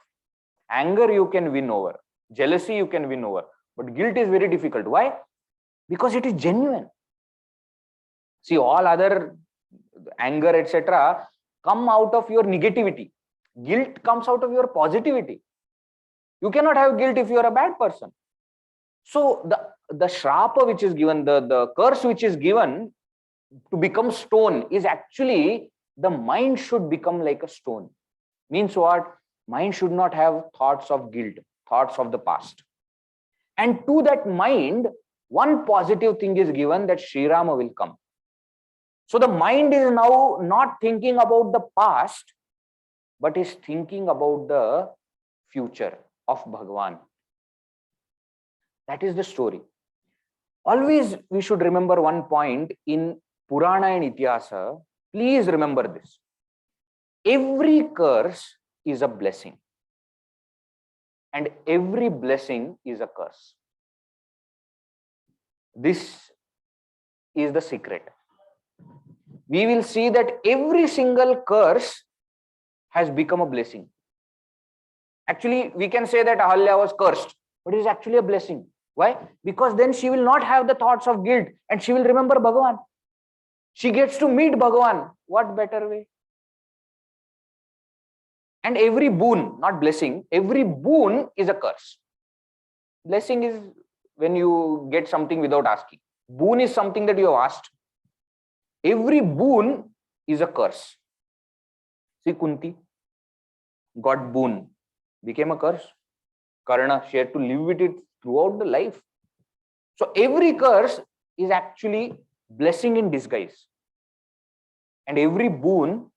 Anger you can win over, jealousy you can win over, but guilt is very difficult. Why? Because it is genuine. See, all other anger, etc., come out of your negativity. Guilt comes out of your positivity. You cannot have guilt if you are a bad person. So the shrapa which is given, the curse which is given to become stone, is actually the mind should become like a stone. Means what? Mind should not have thoughts of guilt, thoughts of the past. And to that mind, one positive thing is given, that Sri Rama will come. So the mind is now not thinking about the past, but is thinking about the future of Bhagavan. That is the story. Always we should remember one point in Purana and Ityasa. Please remember this. Every curse is a blessing, and every blessing is a curse. This is the secret. We will see that every single curse has become a blessing. Actually, we can say that Ahalya was cursed, but it is actually a blessing. Why? Because then she will not have the thoughts of guilt, and she will remember Bhagavan. She gets to meet Bhagavan. What better way? And every boon, not blessing, every boon is a curse. Blessing is when you get something without asking. Boon is something that you have asked. Every boon is a curse. See, Kunti got boon, became a curse. Karna, she had to live with it throughout the life. So every curse is actually blessing in disguise. And every boon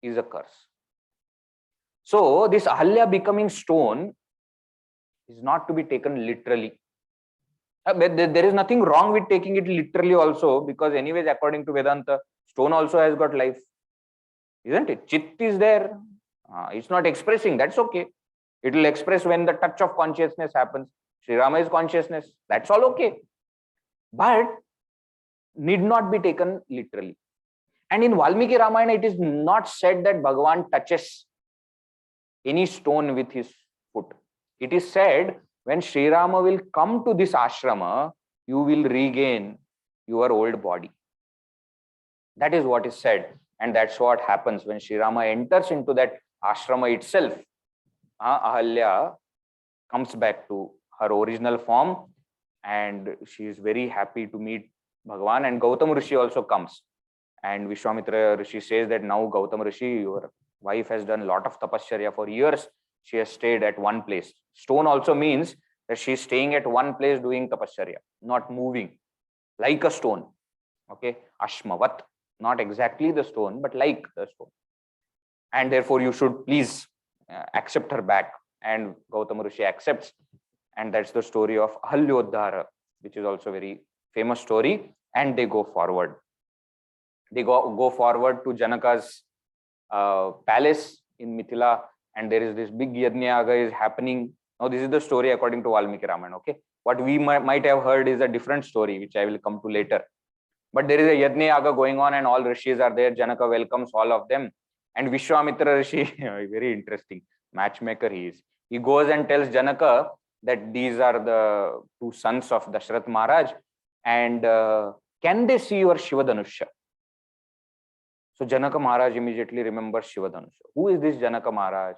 is a curse. So this Ahalya becoming stone is not to be taken literally. There is nothing wrong with taking it literally also, because anyways, according to Vedanta, stone also has got life. Isn't it? Chit is there. It's not expressing. That's okay. It will express when the touch of consciousness happens. Sri Rama is consciousness. That's all okay. But need not be taken literally. And in Valmiki Ramayana, it is not said that Bhagavan touches any stone with his foot. It is said, when Sri Rama will come to this ashrama, you will regain your old body. That is what is said. And that's what happens when Sri Rama enters into that ashrama itself. Ahalya comes back to her original form, and she is very happy to meet Bhagavan. And Gautam Rishi also comes. And Vishwamitra Rishi says that now, Gautam Rishi, your wife has done a lot of tapasya for years. She has stayed at one place. Stone also means that she is staying at one place doing tapasya, not moving, like a stone. Okay, Ashmavat, not exactly the stone, but like the stone. And therefore, you should please accept her back. And Gautam Rishi accepts. And that's the story of Ahalyodhara, which is also a very famous story. And they go forward. They go forward to Janaka's palace in Mithila, and there is this big Yajnayaga is happening. Now, this is the story according to Valmiki Ramayana. Okay, what we might have heard is a different story, which I will come to later. But there is a Yajnayaga going on, and all rishis are there. Janaka welcomes all of them, and Vishwamitra Rishi, very interesting matchmaker he is. He goes and tells Janaka that these are the two sons of Dashrath Maharaj, and can they see your Shivadhanusha? So Janaka Maharaj immediately remembers Shivadhanusha. Who is this Janaka Maharaj?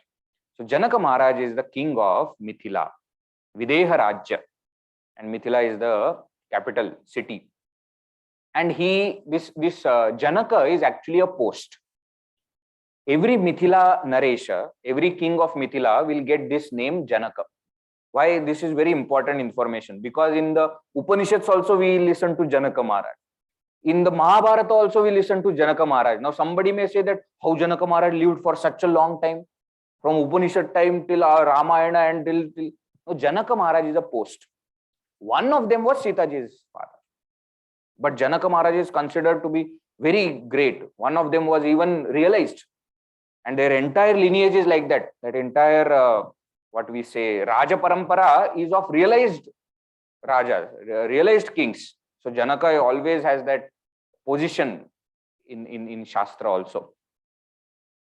So Janaka Maharaj is the king of Mithila, Videha Rajya. and Mithila is the capital city. And this Janaka is actually a post. Every Mithila Naresha, every king of Mithila will get this name Janaka. Why this is very important information? Because in the Upanishads also we listen to Janaka Maharaj. In the Mahabharata also we listen to Janaka Maharaj. Now somebody may say that how Janaka Maharaj lived for such a long time, from Upanishad time till Ramayana and till no, Janaka Maharaj is a post. One of them was Sitaji's father. But Janaka Maharaj is considered to be very great. One of them was even realized. And their entire lineage is like that. That entire, what we say, Raja Parampara is of realized Rajas, realized kings. So Janaka always has that position in Shastra also.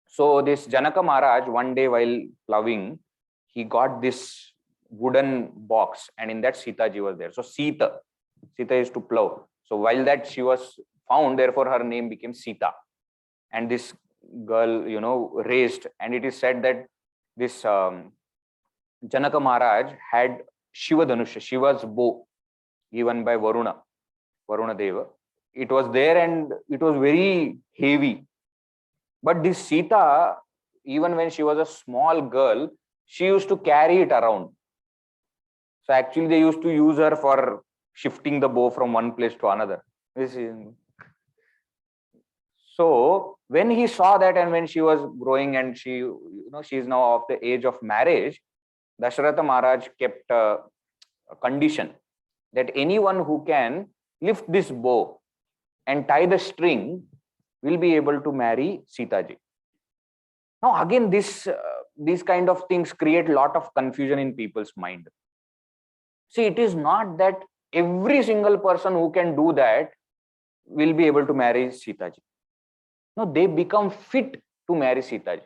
So this Janaka Maharaj, one day while plowing, he got this wooden box, and in that Sitaji was there. So Sita is to plow. So while that she was found, therefore her name became Sita. And this girl, raised, and it is said that this Janaka Maharaj had Shiva Dhanusha, Shiva's bow, given by Varuna Deva. It was there and it was very heavy. But this Sita, even when she was a small girl, she used to carry it around. So actually they used to use her for shifting the bow from one place to another. So when he saw that, and when she was growing and she is now of the age of marriage, Dasharatha Maharaj kept a condition that anyone who can lift this bow and tie the string will be able to marry Sitaji. Now again, these kind of things create a lot of confusion in people's mind. See, it is not that every single person who can do that will be able to marry Sitaji. No, they become fit to marry Sitaji.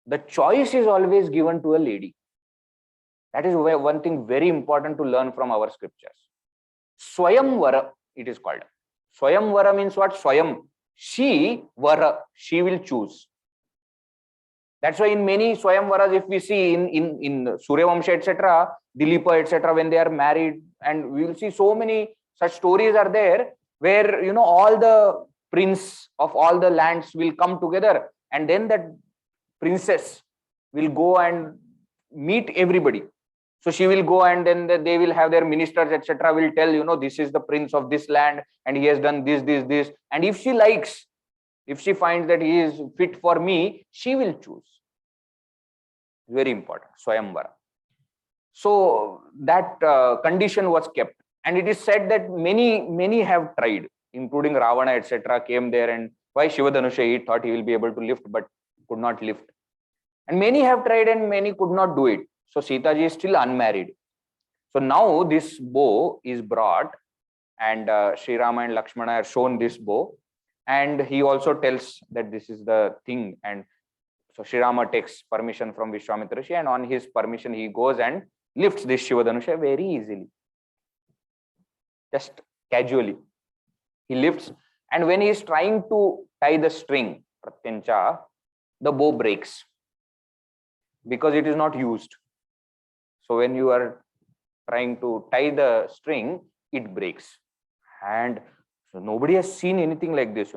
The choice is always given to a lady. That is one thing very important to learn from our scriptures. Swayamvara, it is called. Swayamvara means what? Swayam. She will choose. That's why in many Swayamvaras, if we see in Suryavamsha, etc., Dilipa, etc., when they are married, and we will see so many such stories are there where all the prince of all the lands will come together, and then that princess will go and meet everybody. So she will go, and then they will have their ministers, etc., will tell, this is the prince of this land and he has done this. And if she likes, if she finds that he is fit for me, she will choose. Very important, Swayamvara. So that condition was kept. And it is said that many have tried, including Ravana, etc., came there, and why Shivadhanusha, he thought he will be able to lift, but could not lift. And many have tried and many could not do it. So Sitaji is still unmarried. So now this bow is brought, and Sri Rama and Lakshmana are shown this bow, and he also tells that this is the thing. And so Sri Rama takes permission from Vishwamitra Rishi, and on his permission he goes and lifts this Shivadhanusha very easily, just casually. He lifts, and when he is trying to tie the string, Pratyancha, the bow breaks because it is not used. So when you are trying to tie the string, it breaks. And so nobody has seen anything like this,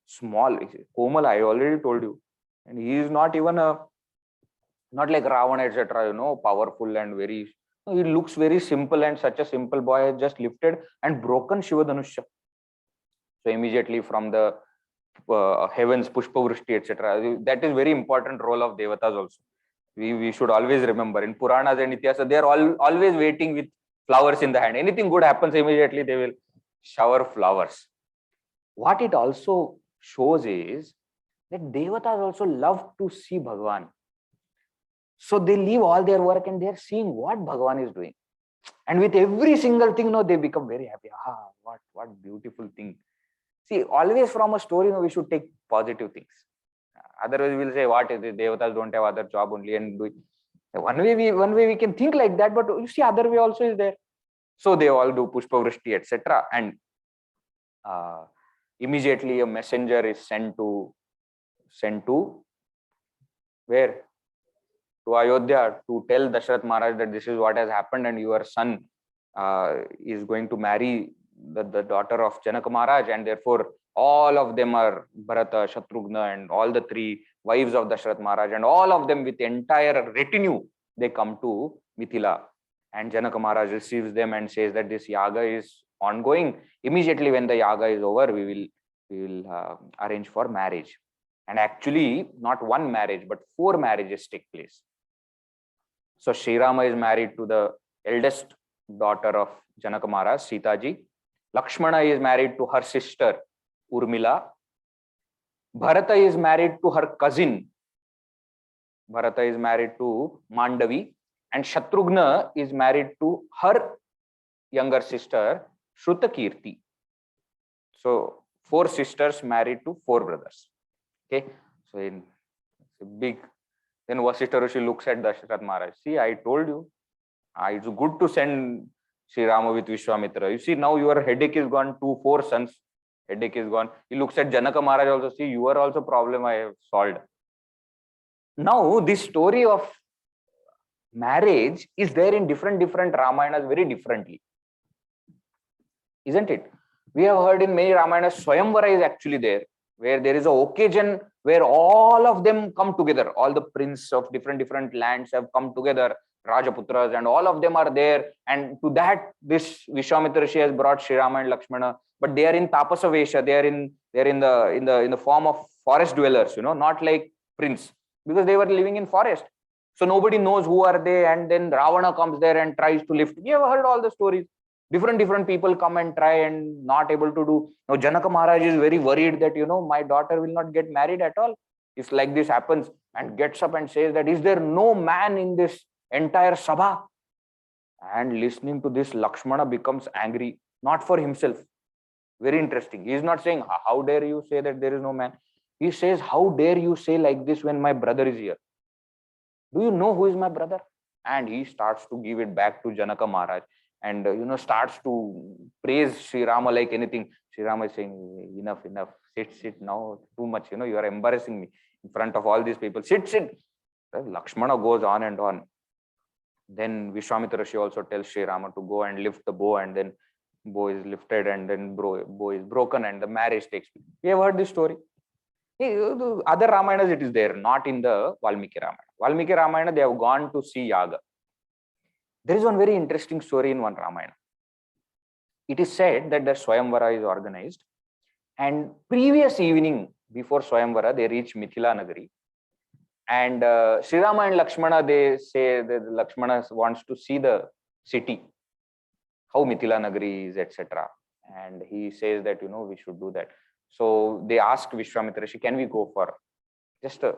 small. Komal, I already told you. And he is not even not like Ravana, etc., powerful and very, he looks very simple, and such a simple boy has just lifted and broken Shivadhanusha. So immediately from the heavens, Pushpa Vrishti, etc. That is very important role of Devatas also. We should always remember, in Puranas and Itihasa, they are always waiting with flowers in the hand. Anything good happens, immediately they will shower flowers. What it also shows is that Devatas also love to see Bhagavan. So they leave all their work and they are seeing what Bhagavan is doing. And with every single thing, they become very happy. What beautiful thing. See, always from a story, we should take positive things. Otherwise, we'll say, what is it? Devatas don't have other job only and do it. One way we can think like that, but you see, other way also is there. So they all do Pushpa Vrishti, etc. And immediately a messenger is sent to where? To Ayodhya, to tell Dasharath Maharaj that this is what has happened and your son is going to marry the daughter of Janaka Maharaj, and therefore all of them are Bharata, Shatrughna, and all the three wives of Dashrath Maharaj, and all of them with entire retinue, they come to Mithila, and Janaka Maharaj receives them and says that this yaga is ongoing. Immediately when the yaga is over, we will arrange for marriage. And actually, not one marriage, but 4 marriages take place. So Sri Rama is married to the eldest daughter of Janaka Maharaj, Sita ji. Lakshmana is married to her sister, Urmila. Bharata is married to her cousin. Bharata is married to Mandavi. And Shatrughna is married to her younger sister, Shrutakirti. So 4 sisters married to 4 brothers. Okay, so in big. Then Vasishtha Rishi looks at Dashrath Maharaj. See, I told you, it's good to send Sri Rama with Vishwamitra. You see, now your headache is gone. 2, 4 sons, headache is gone. He looks at Janaka Maharaj also. See, your also problem I have solved. Now, this story of marriage is there in different Ramayanas very differently. Isn't it? We have heard in many Ramayanas, Swayamvara is actually there, where there is an occasion where all of them come together. All the princes of different lands have come together, Rajaputras, and all of them are there. And to that, this Vishwamitra Rishi has brought Sri Rama and Lakshmana, but they are in Tapasa Vesha. They are in the form of forest dwellers, not like prince, because they were living in forest. So nobody knows who are they. And then Ravana comes there and tries to lift. You have heard all the stories. Different people come and try and not able to do. Now Janaka Maharaj is very worried that, my daughter will not get married at all if like this happens, and gets up and says that, is there no man in this entire Sabha? And listening to this, Lakshmana becomes angry, not for himself. Very interesting. He is not saying, how dare you say that there is no man? He says, how dare you say like this when my brother is here? Do you know who is my brother? And he starts to give it back to Janaka Maharaj. And starts to praise Sri Rama like anything. Sri Rama is saying, enough, sit now, too much, you are embarrassing me in front of all these people. Sit. Lakshmana goes on and on. Then Vishwamitra Rishi also tells Sri Rama to go and lift the bow, and then bow is lifted, and then bow is broken, and the marriage takes place. We have heard this story. Other Ramayanas it is there, not in the Valmiki Ramayana. Valmiki Ramayana, they have gone to see yaga. There is one very interesting story in one Ramayana. It is said that the Swayamvara is organized, and previous evening before Swayamvara, they reach Mithila Nagari. And Sri Rama and Lakshmana, they say that Lakshmana wants to see the city, how Mithila Nagari is, etc. And he says that, we should do that. So they ask Vishwamitra Rishi, can we go for just to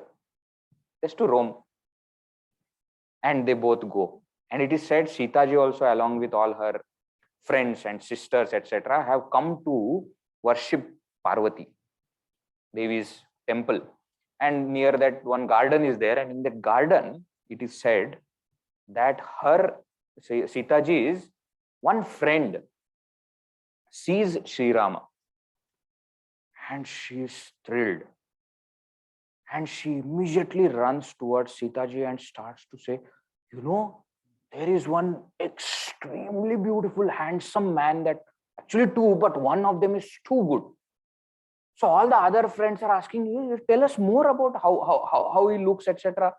roam? And they both go. And it is said Sita ji also, along with all her friends and sisters, etc., have come to worship Parvati, Devi's temple. And near that one garden is there. And in that garden, it is said that Sita ji's one friend sees Sri Rama. And she is thrilled. And she immediately runs towards Sita ji and starts to say, there is one extremely beautiful, handsome man, that actually 2, but one of them is too good. So all the other friends are asking, you tell us more about how he looks, etc.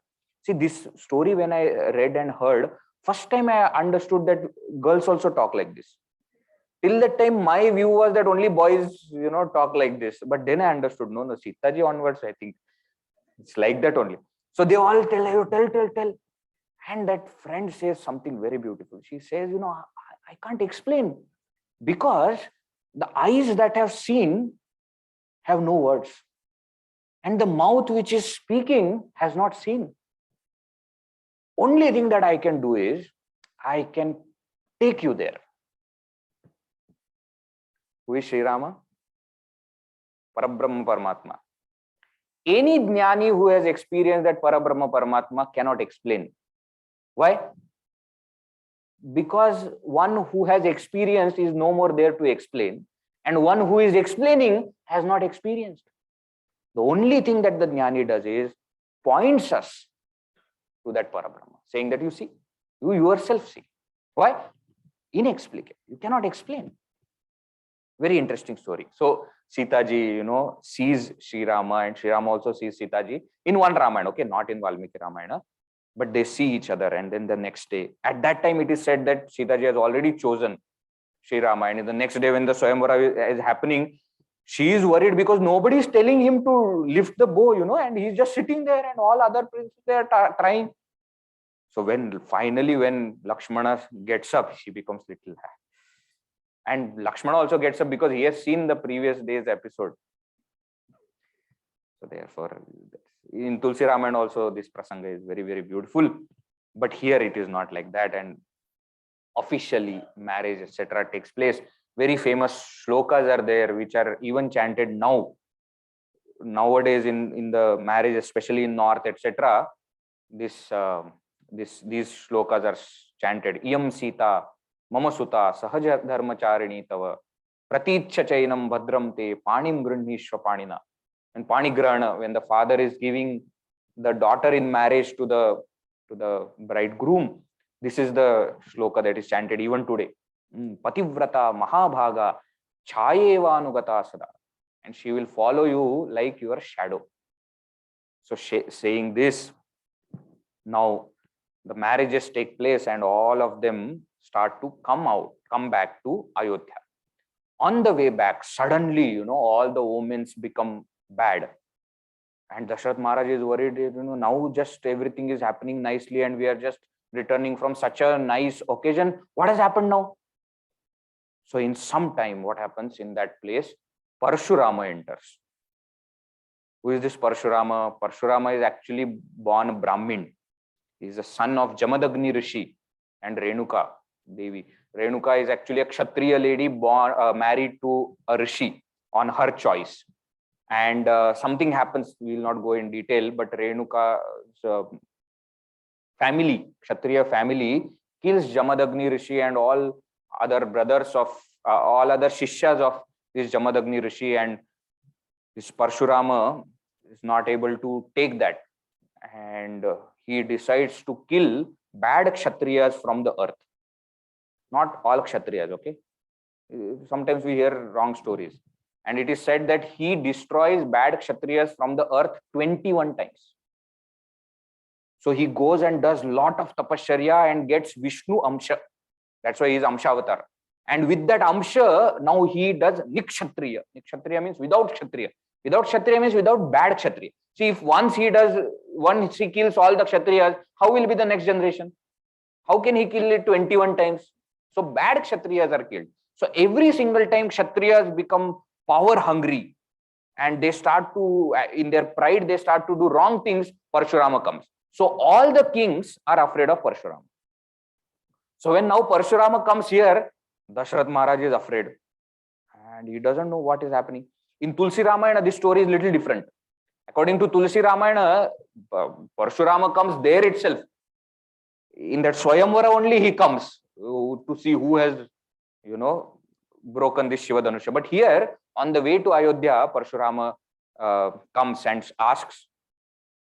See, this story, when I read and heard, first time I understood that girls also talk like this. Till that time, my view was that only boys, talk like this. But then I understood, no, Sita ji onwards, I think it's like that only. So they all tell. And that friend says something very beautiful. She says, I can't explain, because the eyes that have seen have no words, and the mouth which is speaking has not seen. Only thing that I can do is I can take you there. Who is Sri Rama? Parabrahma Paramatma. Any jnani who has experienced that Parabrahma Paramatma cannot explain. Why? Because one who has experienced is no more there to explain, and one who is explaining has not experienced. The only thing that the jnani does is points us to that Parabrahma, saying that you see, you yourself see. Why? Inexplicable. You cannot explain. Very interesting story. So Sita ji, sees Sri Rama, and Sri Rama also sees Sita ji in one Ramayana, okay, not in Valmiki Ramayana, but they see each other. And then the next day, at that time, it is said that Sita ji has already chosen Sri Rama. And the next day, when the Swayamvara is happening, she is worried because nobody is telling him to lift the bow, and he's just sitting there, and all other princes they are trying. So when Lakshmana gets up, she becomes little happy. And Lakshmana also gets up because he has seen the previous day's episode. So therefore, in Tulsi Ramayana also this prasanga is very, very beautiful. But here it is not like that. And officially marriage, etc. takes place. Very famous shlokas are there, which are even chanted nowadays in the marriage, especially in North, etc. These shlokas are chanted. Iyam Sita Mama Suta Sahaja Dharmacharini Tava Pratitcha Chainam Bhadram Te Panim Grunhishwa Panina. And Panigrahana, when the father is giving the daughter in marriage to the bridegroom, this is the shloka that is chanted even today. Pativrata Mahabhaga Chayevanugata Sada. And she will follow you like your shadow. So saying this, now the marriages take place and all of them start to come back to Ayodhya. On the way back, suddenly, all the omens become bad. And Dashrath Maharaj is worried, now just everything is happening nicely and we are just returning from such a nice occasion. What has happened now? So in some time, what happens in that place? Parshurama enters. Who is this Parshurama? Parshurama is actually born Brahmin. He is the son of Jamadagni Rishi and Renuka Devi. Renuka is actually a Kshatriya lady married to a Rishi on her choice. And something happens, we will not go in detail, but Renuka's family, Kshatriya family, kills Jamadagni Rishi and all other brothers of, all other Shishyas of this Jamadagni Rishi, and this Parshurama is not able to take that. And he decides to kill bad Kshatriyas from the earth. Not all Kshatriyas, okay? Sometimes we hear wrong stories. And it is said that he destroys bad Kshatriyas from the earth 21 times. So he goes and does lot of tapasharya and gets Vishnu Amsha. That's why he is Amsha Avatar. And with that Amsha, now he does Nikshatriya. Nikshatriya means without Kshatriya. Without Kshatriya means without bad Kshatriya. See, if once he kills all the Kshatriyas, how will be the next generation? How can he kill it 21 times? So bad Kshatriyas are killed. So every single time Kshatriyas become power hungry and they start to, in their pride, they start to do wrong things, Parshurama comes. So all the kings are afraid of Parshurama. So when now Parshurama comes here, Dashrath Maharaj is afraid and he doesn't know what is happening. In Tulsi Ramayana, this story is little different. According to Tulsi Ramayana, Parshurama comes there itself. In that Swayamvara only he comes to see who has, broken this Shiva Dhanusha. But here, on the way to Ayodhya, Parshurama comes and asks,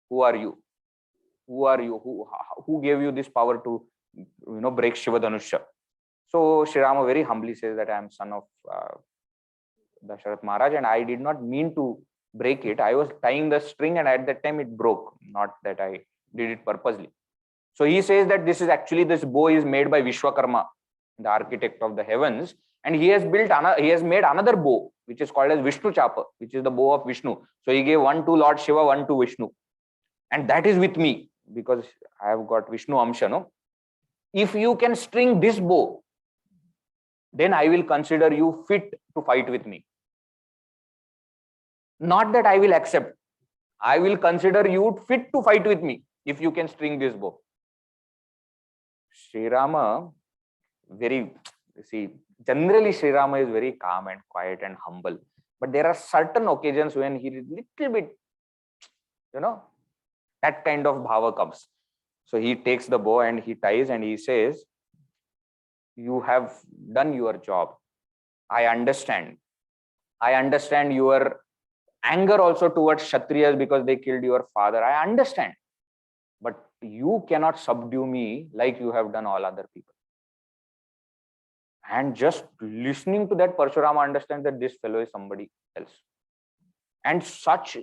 who are you? Who are you? Who gave you this power to, break Shiva Dhanusha? So Sri Rama very humbly says that I am son of Dashrath Maharaj and I did not mean to break it. I was tying the string and at that time it broke. Not that I did it purposely. So he says that this bow is made by Vishwakarma, the architect of the heavens, and he has made another bow, which is called as Vishnu Chapa, which is the bow of Vishnu. So he gave one to Lord Shiva, one to Vishnu. And that is with me because I have got Vishnu Amsha, no? If you can string this bow, then I will consider you fit to fight with me. Not that I will accept. I will consider you fit to fight with me if you can string this bow. Sri Rama, generally Sri Rama is very calm and quiet and humble. But there are certain occasions when he is little bit, that kind of bhava comes. So he takes the bow and he ties and he says, you have done your job. I understand. I understand your anger also towards Kshatriyas because they killed your father. I understand. But you cannot subdue me like you have done all other people. And just listening to that, Parshurama understands that this fellow is somebody else. And such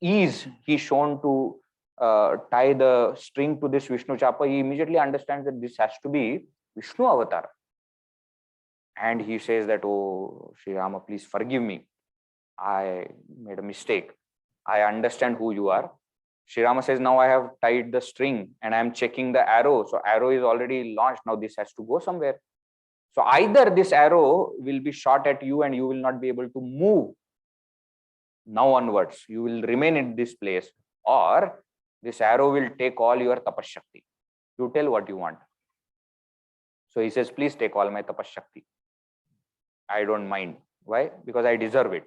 ease he shown to tie the string to this Vishnu Chapa, he immediately understands that this has to be Vishnu avatar. And he says that, oh, Sri Rama, please forgive me. I made a mistake. I understand who you are. Sri Rama says, now I have tied the string and I am checking the arrow. So arrow is already launched. Now this has to go somewhere. So either this arrow will be shot at you and you will not be able to move now onwards. You will remain in this place, or this arrow will take all your tapashakti. You tell what you want. So he says, please take all my tapashakti. I don't mind. Why? Because I deserve it.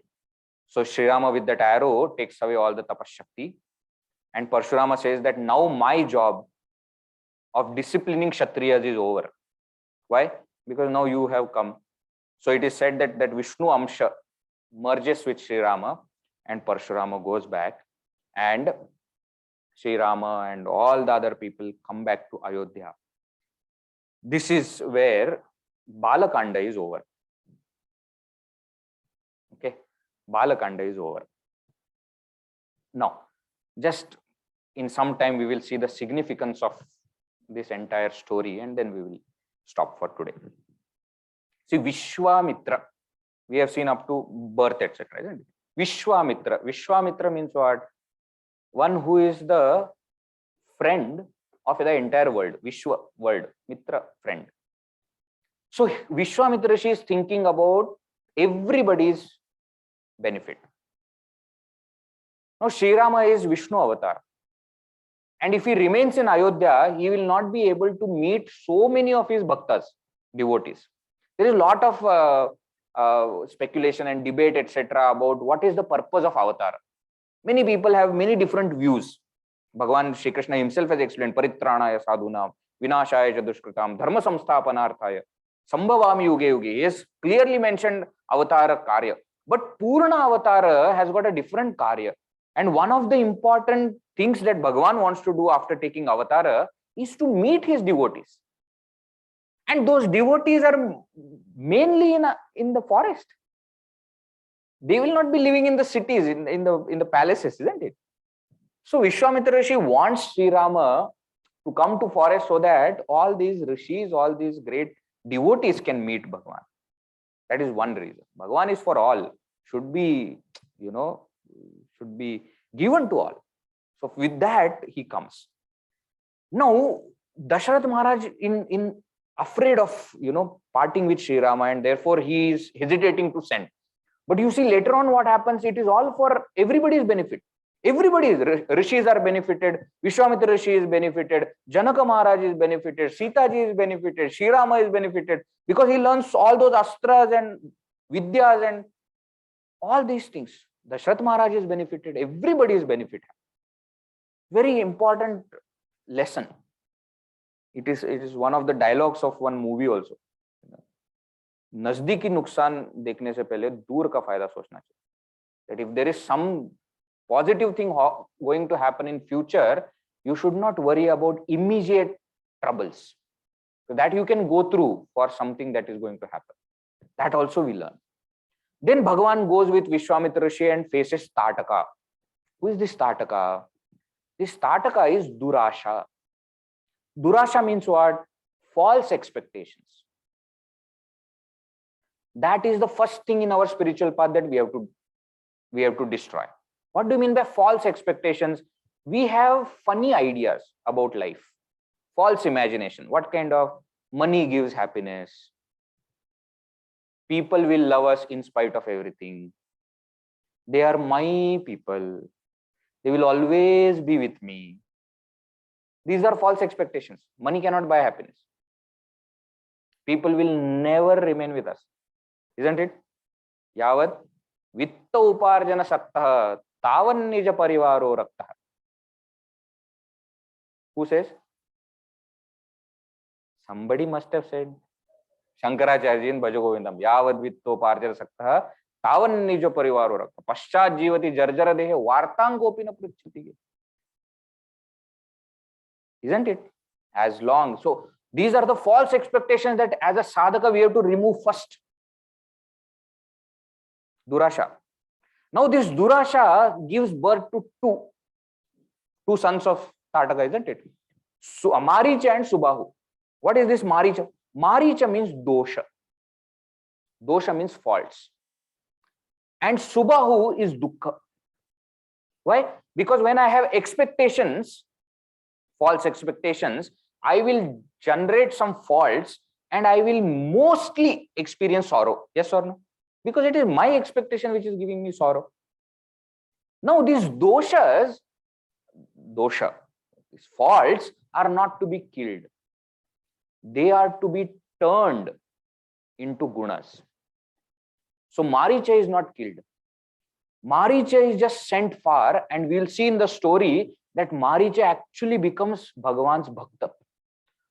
So Sri Rama with that arrow takes away all the tapashakti. And Parshurama says that now my job of disciplining Kshatriyas is over. Why? Because now you have come. So it is said that Vishnu Amsha merges with Sri Rama and Parshurama goes back, and Sri Rama and all the other people come back to Ayodhya. This is where Balakanda is over. Okay, Balakanda is over. Now, just in some time we will see the significance of this entire story, and then we will stop for today. See, Vishwamitra, we have seen up to birth, etc. Isn't it? Vishwamitra. Vishwamitra means what? One who is the friend of the entire world. Vishwa, world. Mitra, friend. So Vishwamitra Rishi is thinking about everybody's benefit. Now Sri Rama is Vishnu avatar. And if he remains in Ayodhya, he will not be able to meet so many of his bhaktas, devotees. There is a lot of speculation and debate, etc., about what is the purpose of avatar. Many people have many different views. Bhagavan Shri Krishna himself has explained, Paritranaya sadhunam, vinashaya jadushkritam, dharma samsthapanarthaya, sambhavami yuge yuge. He has clearly mentioned avatar karya. But Purna avatar has got a different karya. And one of the important things that Bhagavan wants to do after taking avatar is to meet his devotees. And those devotees are mainly in the forest. They will not be living in the cities, in the palaces, isn't it? So Vishwamitra Rishi wants Sri Rama to come to forest so that all these rishis, all these great devotees can meet Bhagavan. That is one reason. Bhagavan is for all, should be, should be given to all. So with that, he comes. Now, Dasharath Maharaj in afraid of, parting with Sri Rama, and therefore he is hesitating to send. But you see later on what happens, it is all for everybody's benefit. Rishis are benefited, Vishwamitra Rishi is benefited, Janaka Maharaj is benefited, Sita ji is benefited, Sri Rama is benefited, because he learns all those astras and vidyas and all these things. Dasharath Maharaj is benefited, everybody is benefited. Very important lesson. It is one of the dialogues of one movie also. नजदीकी नुकसान देखने से पहले दूर का फायदा सोचना चाहिए. That if there is some positive thing going to happen in future, you should not worry about immediate troubles. So that you can go through for something that is going to happen. That also we learn. Then Bhagavan goes with Vishwamitra Rishi and faces Tataka. Who is this Tataka? This Tataka is Durasha. Durasha means what? False expectations. That is the first thing in our spiritual path that we have to destroy. What do you mean by false expectations? We have funny ideas about life. False imagination. What kind of money gives happiness? People will love us in spite of everything. They are my people. They will always be with me. These are false expectations. Money cannot buy happiness. People will never remain with us. Isn't it? Yavat vitta uparjana saktah tavan nija parivaro raktah. Who says? Somebody must have said. Shankaracharya in Bhaja Govindam. Yavat vitta uparjana saktah tavan nija parivaro raktah. Paschat jivati jarjara dehe vartangopina pruchati. Isn't it? As long. So These are the false expectations that as a sadhaka we have to remove first. Durasha. Now this Durasha gives birth to two sons of Tataka, isn't it? So Maricha and Subahu. What is this Maricha? Maricha means dosha. Dosha means faults. And Subahu is dukkha. Why? Because when I have expectations, false expectations, I will generate some faults and I will mostly experience sorrow. Yes or no? Because it is my expectation which is giving me sorrow. Now these doshas, these faults are not to be killed. They are to be turned into gunas. So Maricha is not killed. Maricha is just sent far, and we'll see in the story that Maricha actually becomes Bhagavan's bhakta.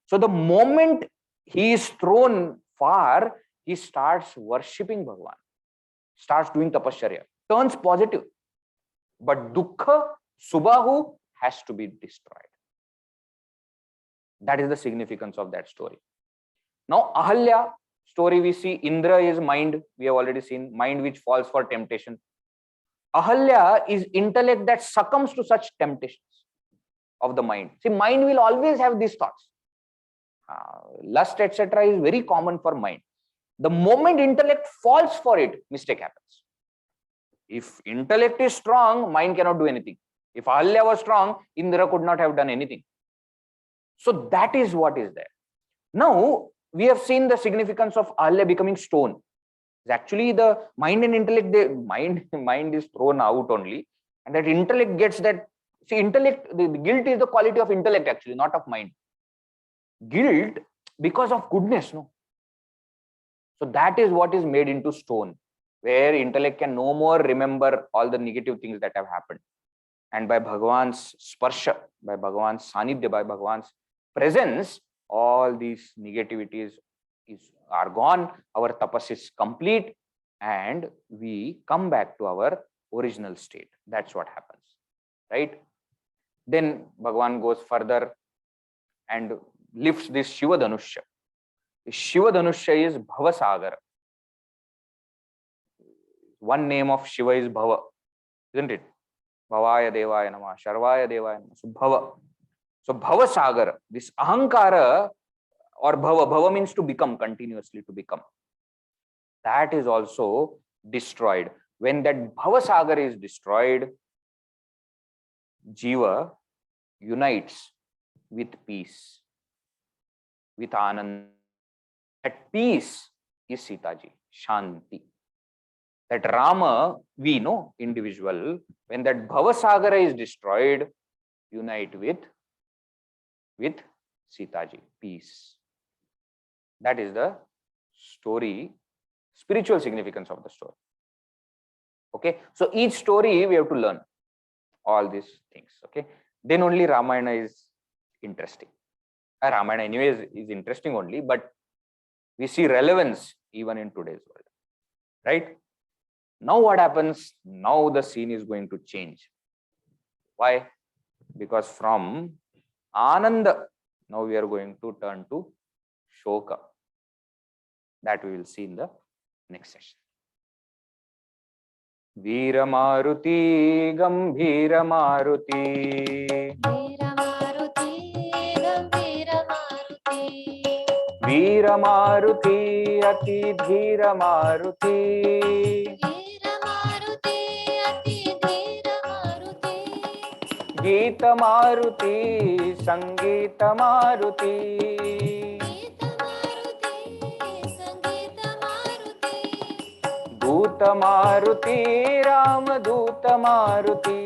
So the moment he is thrown far, he starts worshipping Bhagavan, starts doing tapasya, turns positive. But dukkha, Subahu, has to be destroyed. That is the significance of that story. Now Ahalya story, we see Indra is mind, we have already seen, mind which falls for temptation. Ahalya is intellect that succumbs to such temptations of the mind. See, mind will always have these thoughts. Lust, etc. is very common for mind. The moment intellect falls for it, mistake happens. If intellect is strong, mind cannot do anything. If Ahalya was strong, Indra could not have done anything. So that is what is there. Now, we have seen the significance of Ahalya becoming stone. Actually, the mind and intellect, mind is thrown out only, and that intellect gets that. See, intellect, the guilt is the quality of intellect actually, not of mind. Guilt because of goodness, no. So that is what is made into stone, where intellect can no more remember all the negative things that have happened. And by Bhagavan's sparsha, by Bhagavan's sanidhya, by Bhagavan's presence, all these negativities are gone, our tapas is complete, and we come back to our original state. That's what happens, right? Then Bhagavan goes further and lifts this Shiva Dhanushya. Shiva Dhanushya is Bhavasagar. One name of Shiva is Bhava, isn't it? Bhavaya Devaya Namah, Sharvaya Devaya Namah. So Bhava. So Bhavasagar, this Ahankara or Bhava means to become, continuously to become. That is also destroyed. When that Bhavasagar is destroyed, Jiva unites with peace, with Anand. That peace is Sitaji, Shanti. That Rama, we know, individual, when that Bhavasagara is destroyed, unite with Sitaji, peace. That is the story, spiritual significance of the story. Okay, so each story we have to learn all these things. Okay, then only Ramayana is interesting. Ramayana anyway is interesting only, but we see relevance even in today's world, right? Now what happens? Now the scene is going to change. Why? Because from Ananda, now we are going to turn to Shoka. That we will see in the next session. Veera Maruti, Gambhira Maruti. Veera Maruti, Gambhira Maruti. Veera Maruti, Ati Dhira Maruti. Veera Maruti, Ati Dhira Maruti. Geeta Maruti, Sangeeta Maruti. दूत मारुति राम दूत मारुति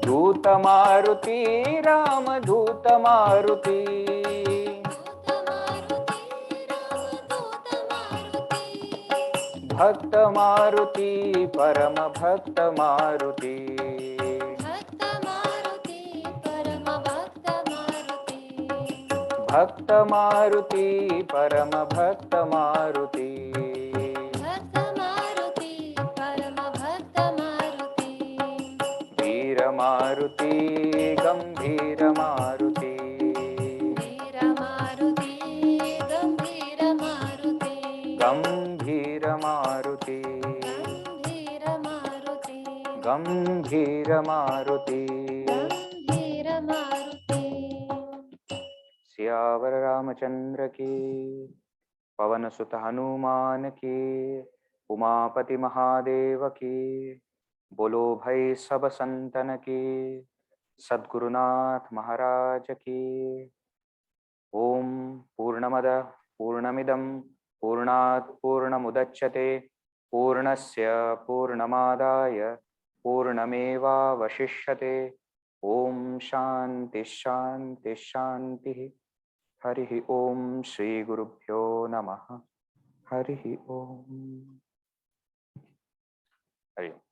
दूत मारुति राम दूत मारुति भक्त मारुति परम भक्त मारुति भक्त मारुति परम भक्त मारुति भक्त मारुति परम भक्त मारुति वीर मारुति गंभीर मारुति गंभीर मारुति गंभीर मारुति गंभीर गंभीर मारुति मारुति गंभीर मारुति। सियावर रामचंद्र की, पवन सुत हनुमान की, उमापति महादेव की, बोलो भाई सब संतन की, सद्गुरुनाथ महाराज की। ओम पूर्णमद पूर्णमिदं पूर्णात् पूर्णमुदच्यते पूर्णस्य पूर्णमादाय पूर्णमेवावशिष्यते। ओम शांति शांति शांति। हरि ओम श्री गुरुभ्यो नमः। हरि ओम। हरि ओम।